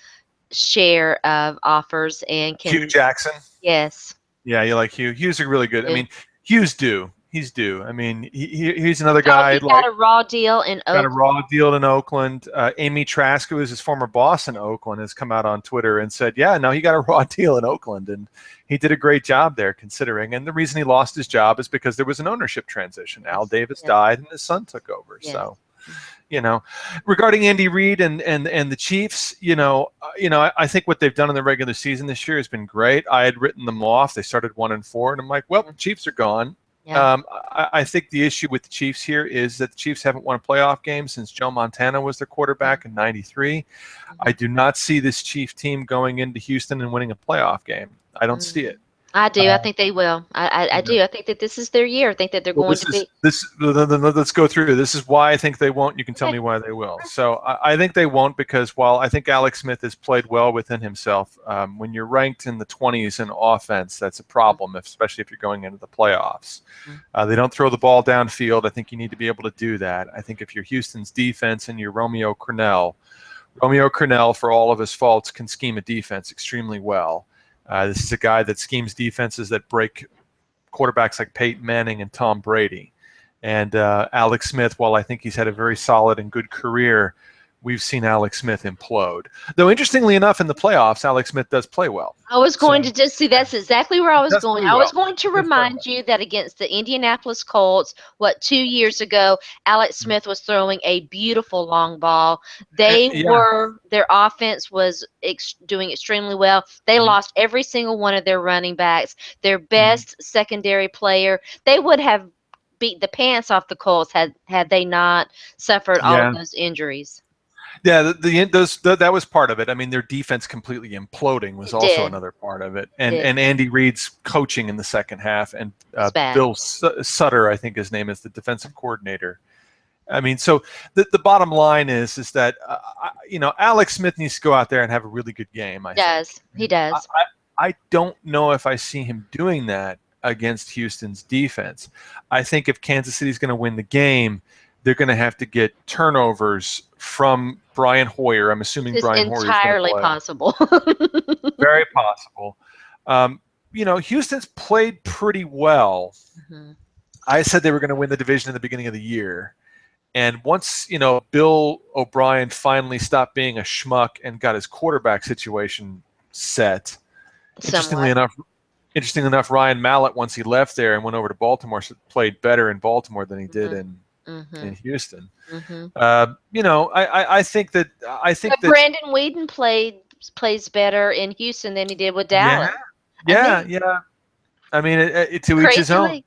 share of offers and Hugh can Jackson. yes. Yeah, you like Hugh. Hugh's a really good. I Do. mean, Hugh's due. He's due. I mean, he's another Oh, guy he got like a raw deal in got a Oakland. raw deal in Oakland. Amy Trask, who is his former boss in Oakland, has come out on Twitter and said, "Yeah, no, he got a raw deal in Oakland, and he did a great job there, considering. And the reason he lost his job is because there was an ownership transition. Al Yes. Davis Yes. died, and his son took over. Yes. So, you know, regarding Andy Reid and the Chiefs, I think what they've done in the regular season this year has been great. I had written them off. They started 1-4, and I'm like, well, Mhm. the Chiefs are gone. Yeah. I think the issue with the Chiefs here is that the Chiefs haven't won a playoff game since Joe Montana was their quarterback in '93. I Mhm. do not see this Chief team going into Houston and winning a playoff game. I don't see Mhm. it. I do. I Uh, think they will. I you know, do. I think that this is their year. I think that they're well, going this to is be. this. Let's go through. This is why I think they won't. You can tell Okay. me why they will. So I think they won't because while I think Alex Smith has played well within himself, when you're ranked in the 20s in offense, that's a problem, especially if you're going into the playoffs. Mhm. They don't throw the ball downfield. I think you need to be able to do that. I think if you're Houston's defense and you're Romeo Crennel, for all of his faults, can scheme a defense extremely well. This is a guy that schemes defenses that break quarterbacks like Peyton Manning and Tom Brady. And Alex Smith, while I think he's had a very solid and good career, we've seen Alex Smith implode. Though, interestingly enough, in the playoffs, Alex Smith does play well. I was So going to just see yeah, that's exactly where I he was does going. play I was well. going to He does play remind well. you that against the Indianapolis Colts, 2 years ago, Alex Mhm. Smith was throwing a beautiful long ball. Their offense was doing extremely well. They Mhm. lost every single one of their running backs, their Mhm. best secondary player. They would have beat the pants off the Colts had they not suffered all of Yeah, those injuries. yeah. That was part of it. I mean, their defense completely imploding was It also did. another part of it, It and did. and Andy Reid's coaching in the second half, and It's bad. Bill Sutter, I think his name is, the defensive coordinator. I mean, so the bottom line is that Alex Smith needs to go out there and have a really good game. I He think. does. He And does. I don't know if I see him doing that against Houston's defense. I think if Kansas City's going to win the game, they're going to have to get turnovers from Brian Hoyer. I'm assuming It's Brian Hoyer is going to entirely play. possible. Very possible. Um, Houston's played pretty well. Mhm. I said they were going to win the division in the beginning of the year. And once, Bill O'Brien finally stopped being a schmuck and got his quarterback situation set, interestingly Somewhat. enough, Ryan Mallett, once he left there and went over to Baltimore, played better in Baltimore than he did Mhm. in Mhm. Houston. Mhm. I think that But Brandon Whedon plays better in Houston than he did with yeah, Dallas. I yeah, think yeah. I mean, to each his crazy own. league.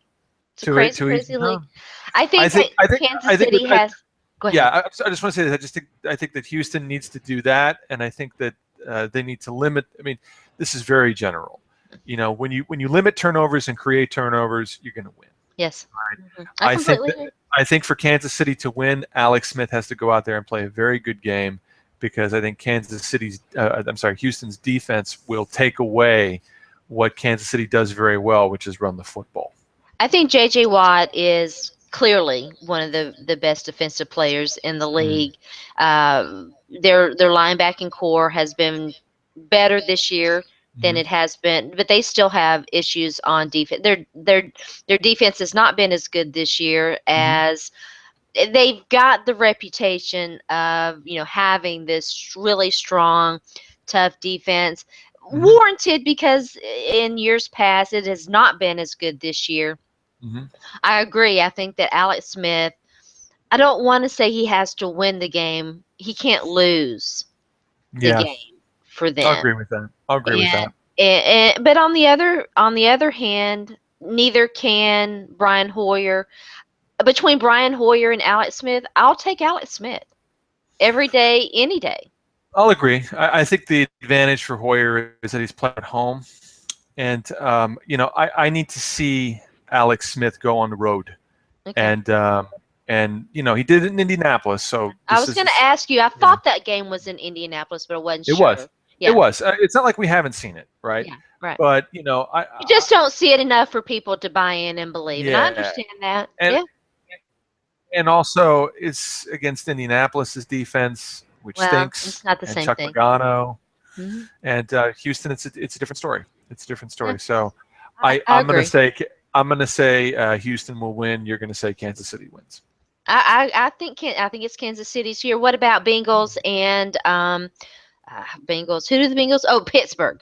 It's a crazy, To each crazy his league. own. I I think think that I think Kansas I think City has. Go yeah, ahead. I just want to say that I think that Houston needs to do that, and I think that they need to limit. I mean, this is very general. When you limit turnovers and create turnovers, you're going to win. Yes. Right? I completely That agree. I think for Kansas City to win, Alex Smith has to go out there and play a very good game because I think Houston's defense will take away what Kansas City does very well, which is run the football. I think J.J. Watt is clearly one of the best defensive players in the Mm-hmm. league. Their linebacking core has been better this year than Mm-hmm. it has been, but they still have issues on defense. Their defense has not been as good this year Mm-hmm. as they've got the reputation of, having this really strong, tough defense, Hmm. warranted because in years past it has not been as good this year. Hmm. I agree. I think that Alex Smith, I don't want to say he has to win the game. He can't lose the Yeah, game for I'll them. agree with that. I'll agree with And, that. but on the other hand, neither can Brian Hoyer. Between Brian Hoyer and Alex Smith, I'll take Alex Smith every day, any day. I'll agree. I think the advantage for Hoyer is that he's playing at home, and I need to see Alex Smith go on the road, Okay. and he did it in Indianapolis, so I this was is going to ask you. I you know thought that game was in Indianapolis, but I wasn't it was, sure. Yeah. It's not like we haven't seen it, right? Yeah. Right. But You just don't see it enough for people to buy in and believe, and I yeah, understand that. and Yeah. and also it's against Indianapolis's defense, which Well, stinks, it's not the and same Chuck thing. Pagano. Hmm. And Houston, it's a different story. It's a different Yeah, story. So I, I I'm gonna agree. say Houston will win. You're gonna say Kansas City wins. I think it's Kansas City's here. What about Bengals and Bengals? Who do the Bengals? Oh, Pittsburgh.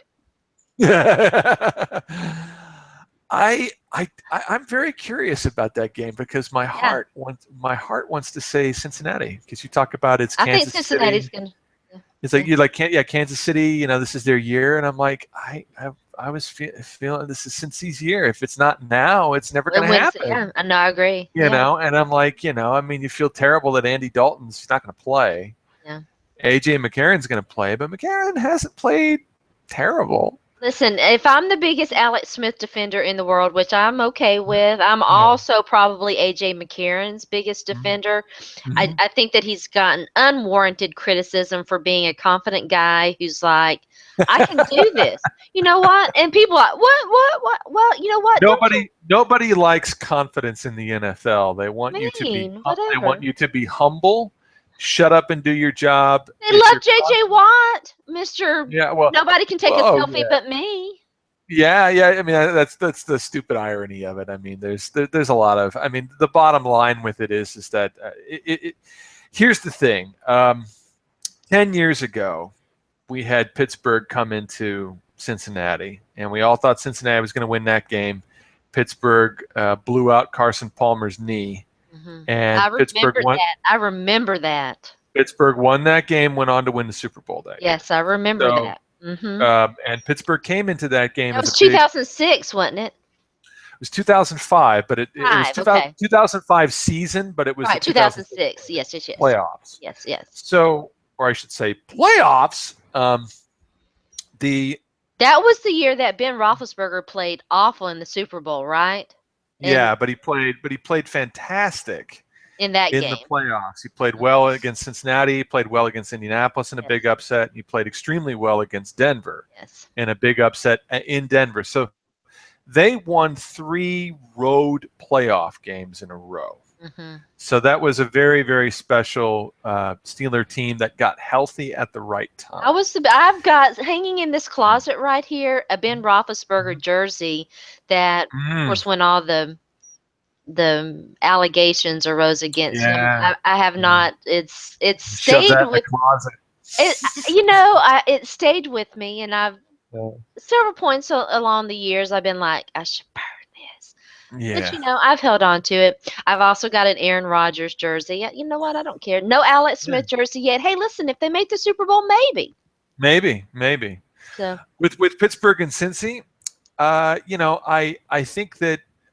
I'm very curious about that game because Yeah, my heart wants to say Cincinnati because you talk about it's I think Kansas Cincinnati's City. gonna. Yeah, It's yeah. like Kansas City. This is their year, and I'm like I was feeling this is Cincy's year. If it's not now, it's never Well, going to happen. Yeah, I know. I agree. Yeah, And I'm like, I mean, you feel terrible that Andy Dalton's not going to play. yeah. AJ McCarron's going to play, but McCarron hasn't played terrible. Listen, if I'm the biggest Alex Smith defender in the world, which I'm okay with, I'm Yeah. also probably AJ McCarron's biggest defender. I, Mm-hmm. I think that he's gotten unwarranted criticism for being a confident guy who's like, I can do this. You know what? And people are like, what? Well, you know what? Don't you Nobody likes confidence in the NFL. mean they want whatever? you to be humble, shut up and do your job. They If love you're JJ Watt, Mister. Yeah, well, Nobody can take a oh selfie yeah. but me. Yeah. I mean, that's the stupid irony of it. I mean, there's a lot of. I mean, the bottom line with it is that here's the thing. 10 years ago, we had Pittsburgh come into Cincinnati, and we all thought Cincinnati was going to win that game. Pittsburgh blew out Carson Palmer's knee, and I remember that. I remember that. Pittsburgh won that game, went on to win the Super Bowl that year. Yes, I remember So, that. and Pittsburgh came into that game That as was a big. 2006, wasn't it? It was 2005, but it was 5. Okay. 2005 season, but it was the Right, 2006 2006. Yes, yes, yes. playoffs. Yes, yes. So, or I should say, playoffs. The That was the year that Ben Roethlisberger played awful in the Super Bowl, right? And Yeah, but he played fantastic in that in the game. playoffs. He played Mhm. well against Cincinnati. He played well against Indianapolis in a big Yes, upset. He played extremely well against Denver yes. in a big upset in Denver. So they won 3 road playoff games in a row. Hmm. So that was a very, very special Steeler team that got healthy at the right time. I've got hanging in this closet right here a Ben Roethlisberger jersey that, of Mm, course, when all the allegations arose against him, yeah. I have Yeah. not. It's Shove stayed that in the with closet. it. It stayed with me, and I've several points along the years I've been like, I should burn this. But Yeah. I've held on to it. I've also got an Aaron Rodgers jersey. You know what? I don't care. No Alex Yeah. Smith jersey yet. Hey, listen, if they make the Super Bowl, maybe. Maybe. So With Pittsburgh and Cincy, I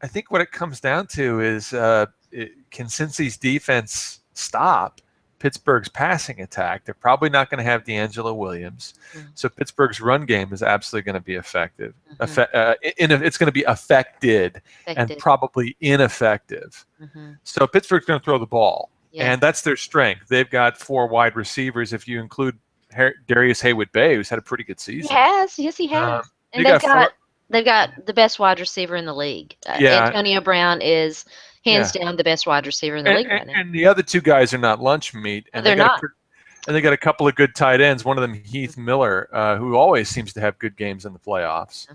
think what it comes down to is can Cincy's defense stop Pittsburgh's passing attack? They're probably not going to have D'Angelo Williams, so Pittsburgh's run game is absolutely going to be effective. mm-hmm. It's going to be affected and Affected. probably ineffective. Mm-hmm. So Pittsburgh's going to throw the ball, Yeah. and that's their strength. They've got 4 wide receivers. If you include Darius Haywood-Bay, who's had a pretty good He season. has. Yes, he Um, has. they And got 4. they've got the best wide receiver in the league. Yeah, Antonio Brown is hands yeah. down the best wide receiver in the league right now. And the other 2 guys are not lunch meat, No, and they they're got not. a couple of good tight ends. One of them, Heath Miller, who always seems to have good games in the playoffs.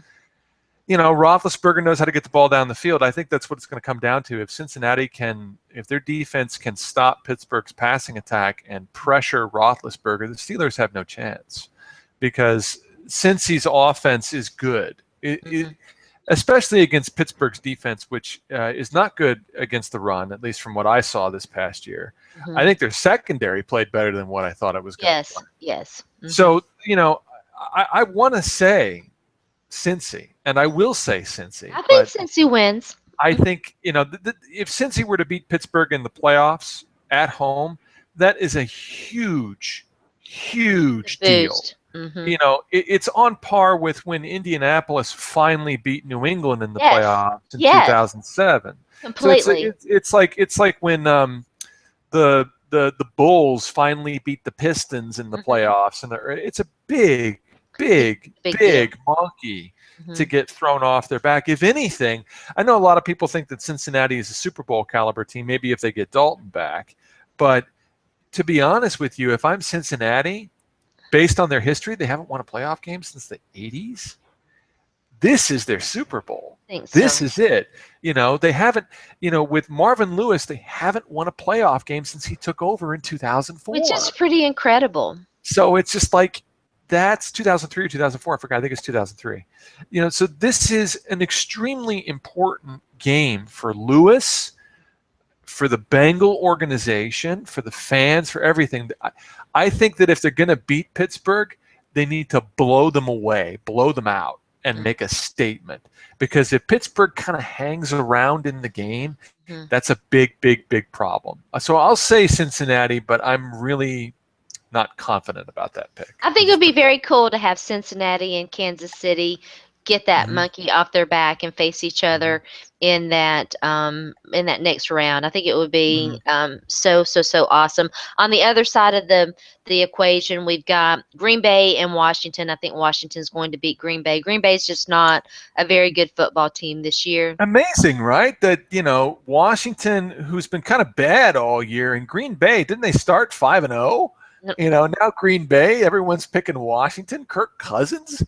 Roethlisberger knows how to get the ball down the field. I think that's what it's going to come down to. If their defense can stop Pittsburgh's passing attack and pressure Roethlisberger, the Steelers have no chance because Cincy's offense is good. Especially against Pittsburgh's defense, which is not good against the run, at least from what I saw this past year. I think their secondary played better than what I thought it was going to play. Yes. So, I want to say Cincy, and I will say Cincy, I think but Cincy wins. I think, if Cincy were to beat Pittsburgh in the playoffs at home, that is a huge, huge deal. It's on par with when Indianapolis finally beat New England in the playoffs in 2007. Completely. So it's like when the Bulls finally beat the Pistons in the playoffs, and it's a big monkey to get thrown off their back. If anything, I know a lot of people think that Cincinnati is a Super Bowl caliber team, maybe if they get Dalton back. But to be honest with you, if I'm Cincinnati, based on their history, they haven't won a playoff game since the 80s. This is their Super Bowl. This is it. They haven't, with Marvin Lewis, they haven't won a playoff game since he took over in 2004. Which is pretty incredible. So it's just like, that's 2003 or 2004. I forgot. I think it's 2003. So this is an extremely important game for Lewis, for the Bengal organization, for the fans, for everything. I think that if they're going to beat Pittsburgh, they need to blow them away, blow them out, and make a statement. Because if Pittsburgh kind of hangs around in the game, that's a big, big, big problem. So I'll say Cincinnati, but I'm really not confident about that pick. I think it would be very cool to have Cincinnati and Kansas City get that monkey off their back and face each other in that next round. I think it would be so awesome. On the other side of the equation, we've got Green Bay and Washington. I think Washington's going to beat Green Bay. Green Bay's just not a very good football team this year. Amazing, right? That Washington, who's been kind of bad all year, and Green Bay, didn't they start 5-0? Now Green Bay, everyone's picking Washington. Kirk Cousins,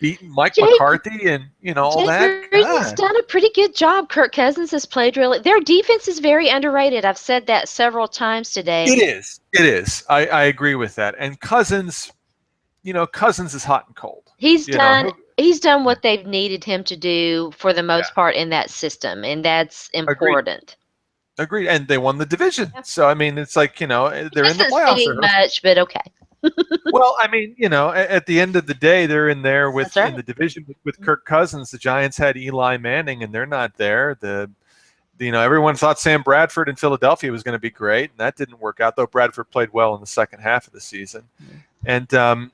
beating Mike McCarthy and all that. He's done a pretty good job. Kirk Cousins has played really. Their defense is very underrated. I've said that several times today. It is. I agree with that. And Cousins, Cousins is hot and cold. He's done what they've needed him to do for the most part in that system, and that's important. Agreed. And they won the division. So, I mean, it's like, they're in the playoffs. Much, but okay. Well, I mean, at the end of the day, they're in there in the division with Kirk Cousins. The Giants had Eli Manning, and they're not there. Everyone thought Sam Bradford in Philadelphia was going to be great, and that didn't work out, though Bradford played well in the second half of the season. And, I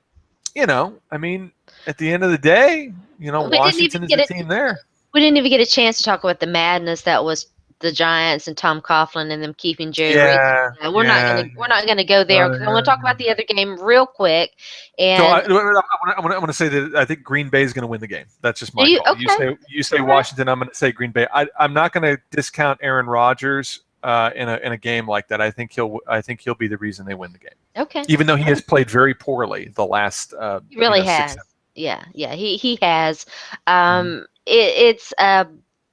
mean, at the end of the day, Washington is the team there. We didn't even get a chance to talk about the madness that was the Giants and Tom Coughlin and them keeping Jerry Reese. We're not gonna go there. I want to talk about the other game real quick. And so I want to say that I think Green Bay is going to win the game. That's just my call. Okay. You say Washington. I'm going to say Green Bay. I'm not going to discount Aaron Rodgers in a game like that. I think he'll be the reason they win the game. Okay. Even though he has played very poorly the last. He really has. Yeah. He has. It's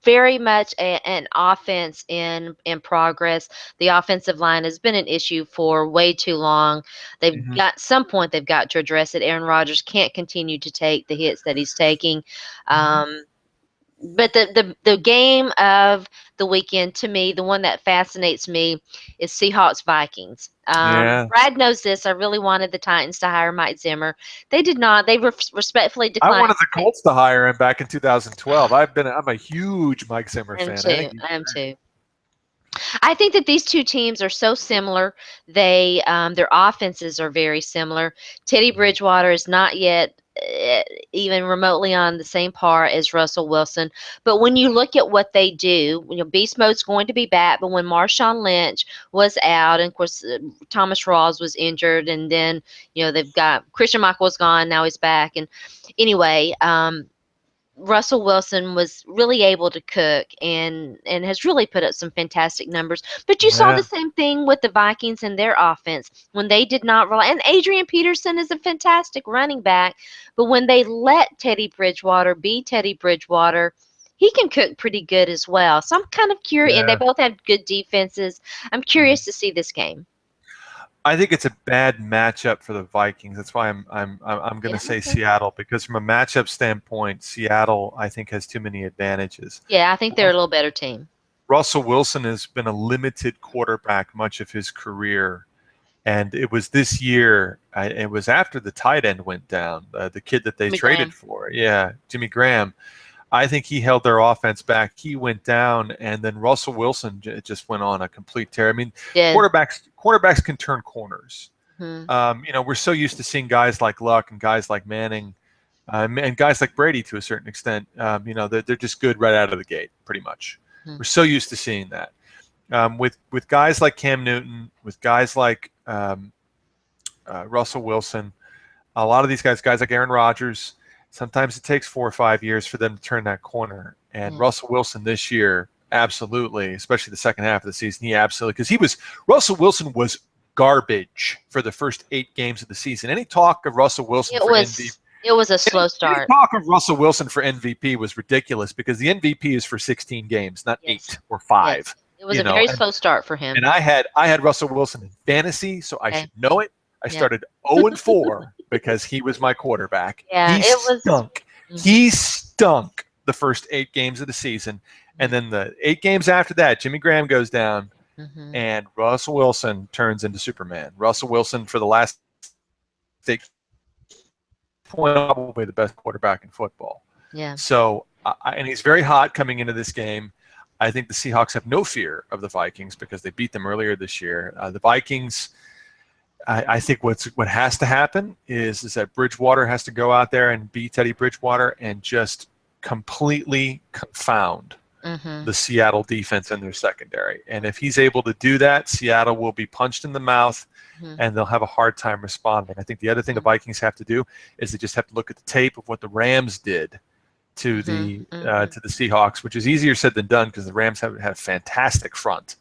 very much an offense in progress. The offensive line has been an issue for way too long. They've got some point they've got to address it. Aaron Rodgers can't continue to take the hits that he's taking. But the game of the weekend, to me, the one that fascinates me is Seahawks Vikings. Brad knows this. I really wanted the Titans to hire Mike Zimmer. They did not. They respectfully declined. I wanted the Colts to hire him back in 2012. I'm a huge Mike Zimmer fan. I am too. I think that these two teams are so similar. They their offenses are very similar. Teddy Bridgewater is not yet even remotely on the same par as Russell Wilson. But when you look at what they do, Beast Mode's going to be back. But when Marshawn Lynch was out, and of course Thomas Rawls was injured, and then they've got Christian Michael was gone, now he's back. And anyway, Russell Wilson was really able to cook and has really put up some fantastic numbers. But you saw the Yeah. same thing with the Vikings and their offense when they did not rely. And Adrian Peterson is a fantastic running back, but when they let Teddy Bridgewater be Teddy Bridgewater, he can cook pretty good as well. So I'm kind of curious, and they Yeah. both have good defenses. I'm Mhm. curious to see this game. I think it's a bad matchup for the Vikings. That's why I'm going to Yeah, say okay. Seattle, because from a matchup standpoint, Seattle I think has too many advantages. Yeah, I think they're a little better team. Russell Wilson has been a limited quarterback much of his career. And it was this year, it was after the tight end went down, the kid that they Jimmy traded Graham for. Yeah, Jimmy Graham. I think he held their offense back. He went down, and then Russell Wilson just went on a complete tear. I mean, did. quarterbacks can turn corners. Hmm. We're so used to seeing guys like Luck and guys like Manning, and guys like Brady to a certain extent. They're just good right out of the gate, pretty much. Hmm. We're so used to seeing that. With guys like Cam Newton, with guys like Russell Wilson, a lot of these guys like Aaron Rodgers, sometimes it takes 4 or 5 years for them to turn that corner. And Yeah. Russell Wilson this year, absolutely, especially the second half of the season, he absolutely, because Russell Wilson was garbage for the first 8 games of the season. Any talk of Russell Wilson It for MVP, was it was a any, slow any start. talk of Russell Wilson for MVP was ridiculous, because the MVP is for 16 games, not Yes. 8 or 5. Yes. It was You a know, very and slow start for him. and I had Russell Wilson in fantasy, so I Okay. should know it. I Yeah. started 0-4 because he was my quarterback. Yeah. He It was. stunk. Hmm. He stunk the first 8 games of the season. And then the 8 games after that, Jimmy Graham goes down Hmm. and Russell Wilson turns into Superman. Russell Wilson, for the last 8 games, probably the best quarterback in football. Yeah. So, and he's very hot coming into this game. I think the Seahawks have no fear of the Vikings because they beat them earlier this year. The Vikings, I think what has to happen is that Bridgewater has to go out there and beat Teddy Bridgewater and just completely confound Hmm. the Seattle defense and their secondary. And if he's able to do that, Seattle will be punched in the mouth Hmm. and they'll have a hard time responding. I think the other thing the Hmm. Vikings have to do is they just have to look at the tape of what the Rams did to Hmm. the Hmm. Seahawks, which is easier said than done because the Rams have had a fantastic front.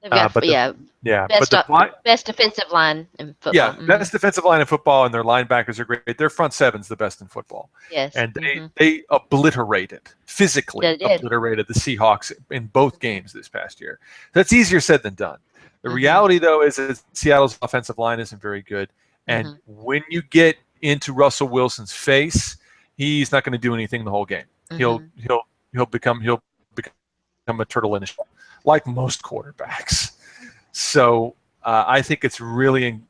They've got But the yeah yeah, but best the best defensive line in yeah, football. Hmm. best defensive line in football, and their linebackers are great. Their front seven's the best in football, Yes. and they Hmm. they obliterated, physically They did. obliterated the Seahawks in both games this past year. That's easier said than done. The Hmm. reality, though, is that Seattle's offensive line isn't very good, and Hmm. when you get into Russell Wilson's face, he's not going to do anything the whole game. He'll Hmm. he'll he'll become a turtle in his shell, like most quarterbacks. So I think it's really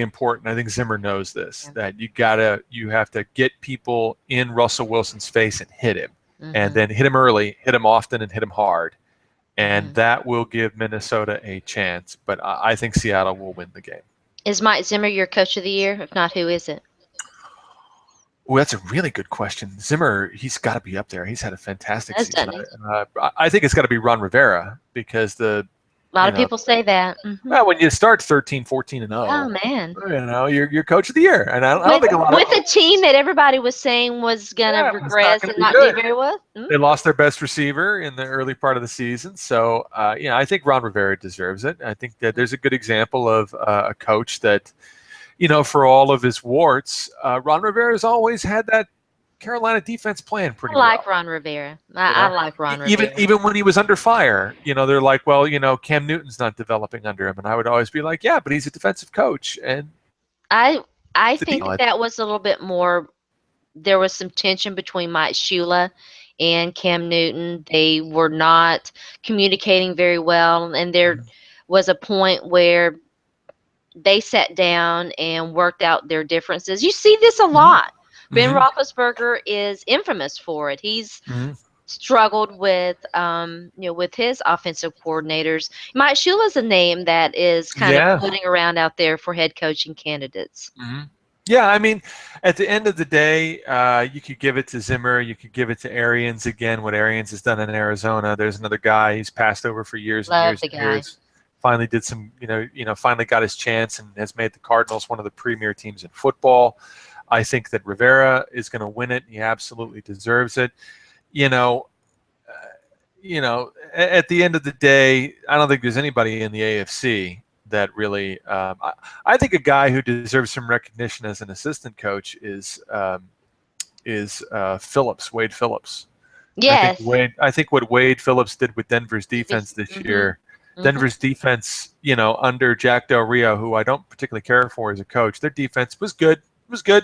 important. I think Zimmer knows this, Yeah. that you have to get people in Russell Wilson's face and hit him, and Hmm. then hit him early, hit him often, and hit him hard, and Hmm. that will give Minnesota a chance. But I think Seattle will win the game. Is Mike Zimmer your coach of the year? If not, who is it? Oh, that's a really good question. Zimmer, he's got to be up there. He's had a fantastic Has season. done it. I think it's got to be Ron Rivera because A lot you of know people say that. Hmm. well, when you start 13, 14 and Oh 0, man. you're coach of the year, and I don't With think a lot of with a team that everybody was saying was gonna yeah, it's not regress going to and be not do good. very well. They lost their best receiver in the early part of the season, so I think Ron Rivera deserves it. I think that there's a good example of a coach that, for all of his warts, Ron Rivera's always had that Carolina defense playing I pretty like well. Ron Rivera. You I know, like Ron even Rivera. even when he was under fire, they're like, well, Cam Newton's not developing under him, and I would always be like, yeah, but he's a defensive coach, and I I the think deal. that that was a little bit more. There was some tension between Mike Shula and Cam Newton. They were not communicating very well, and there was a point where they sat down and worked out their differences. You see this a Mm-hmm. lot. Ben Mm-hmm. Roethlisberger is infamous for it. He's Mm-hmm. struggled with with his offensive coordinators. Mike Shula's a name that is kind of Yeah. floating around out there for head coaching candidates. Mm-hmm. Yeah, I mean, at the end of the day, you could give it to Zimmer, you could give it to Arians again. What Arians has done in Arizona, there's another guy he's passed over for years and Love years the and guy. years. Finally did some, finally got his chance and has made the Cardinals one of the premier teams in football. I think that Rivera is going to win it. He absolutely deserves it. You know, at the end of the day, I don't think there's anybody in the AFC that really. I think a guy who deserves some recognition as an assistant coach is Phillips, Wade Phillips. Yes. I think what Wade Phillips did with Denver's defense this Mm-hmm. year, Mm-hmm. Denver's defense, under Jack Del Rio, who I don't particularly care for as a coach, their defense was good. It was good.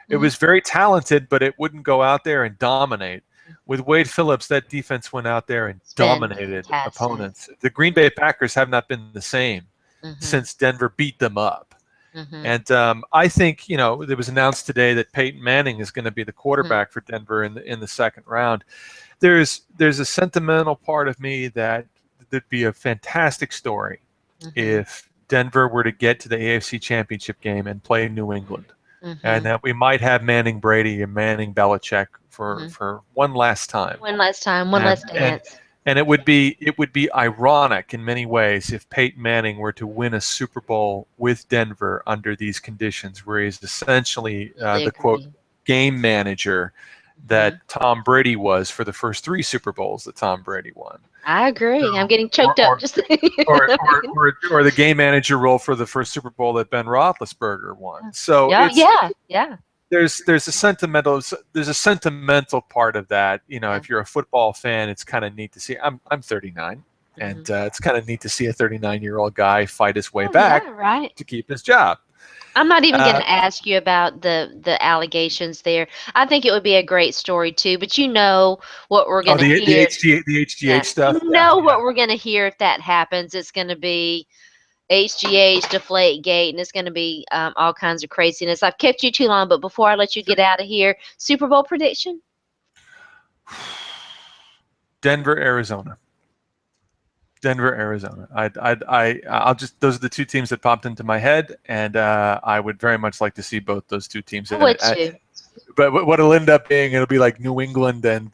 It Mm-hmm. was very talented, but it wouldn't go out there and dominate. With Wade Phillips, that defense went out there and It's been dominated fantastic. opponents. The Green Bay Packers have not been the same Mm-hmm. since Denver beat them up. Mm-hmm. And I think it was announced today that Peyton Manning is going to be the Mm-hmm. quarterback for Denver in the second round. There's a sentimental part of me that there'd be a fantastic story Mm-hmm. if Denver were to get to the AFC Championship game and play New England, and Mm-hmm. that we might have Manning Brady and Manning Belichick for Mm-hmm. for one last time. One last time, one And last and dance. and it would be ironic in many ways if Peyton Manning were to win a Super Bowl with Denver under these conditions, where he's essentially Completely the quote agree. game manager Mm-hmm. that Tom Brady was for the first three Super Bowls that Tom Brady won. I agree. I'm So, getting or choked up or just thinking. or, or, or the game manager role for the first Super Bowl that Ben Roethlisberger won. So Yeah, it's yeah, yeah, there's a sentimental part of that. yeah. If you're a football fan, it's kind of neat to see. I'm 39, Mm-hmm. and it's kind of neat to see a 39-year-old guy fight his way Oh, back yeah, right. to keep his job. I'm not even going Uh, to ask you about the allegations there. I think it would be a great story too, but you know what we're going oh, to the hear. HGH Yeah, stuff. you Yeah, know yeah. what we're going to hear if that happens. It's going to be HGH, Deflate Gate, and it's going to be all kinds of craziness. I've kept you too long, but before I let you get out of here, Super Bowl prediction? Denver, Arizona. Denver, Arizona. I'll just those are the two teams that popped into my head, and I would very much like to see both those two teams I in would it. too. But what it'll end up being, it'll be like New England and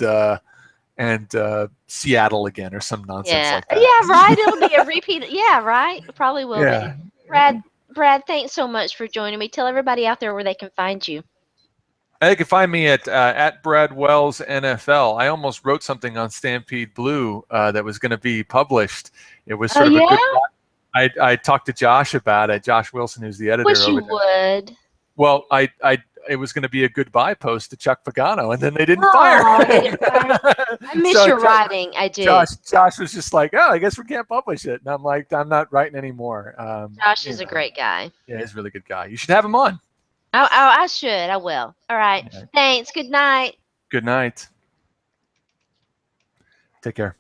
Seattle again, or some nonsense Yeah. like that. Yeah, right. It'll be a repeat. Yeah, right. It probably will be. Yeah. Brad, thanks so much for joining me. Tell everybody out there where they can find you. You can find me at Brad Wells NFL. I almost wrote something on Stampede Blue that was going to be published. It was Oh sort of a yeah? good. I talked to Josh about it. Josh Wilson, who's the editor Wish over you there. would. Well, it was going to be a goodbye post to Chuck Pagano, and then they didn't fire Oh, they him. didn't fire him. I miss So your writing. I do. Josh was just like, "Oh, I guess we can't publish it," and I'm like, "I'm not writing anymore." Josh is a great guy. Yeah, he's a really good guy. You should have him on. I should. I will. All right. Yeah. Thanks. Good night. Good night. Take care.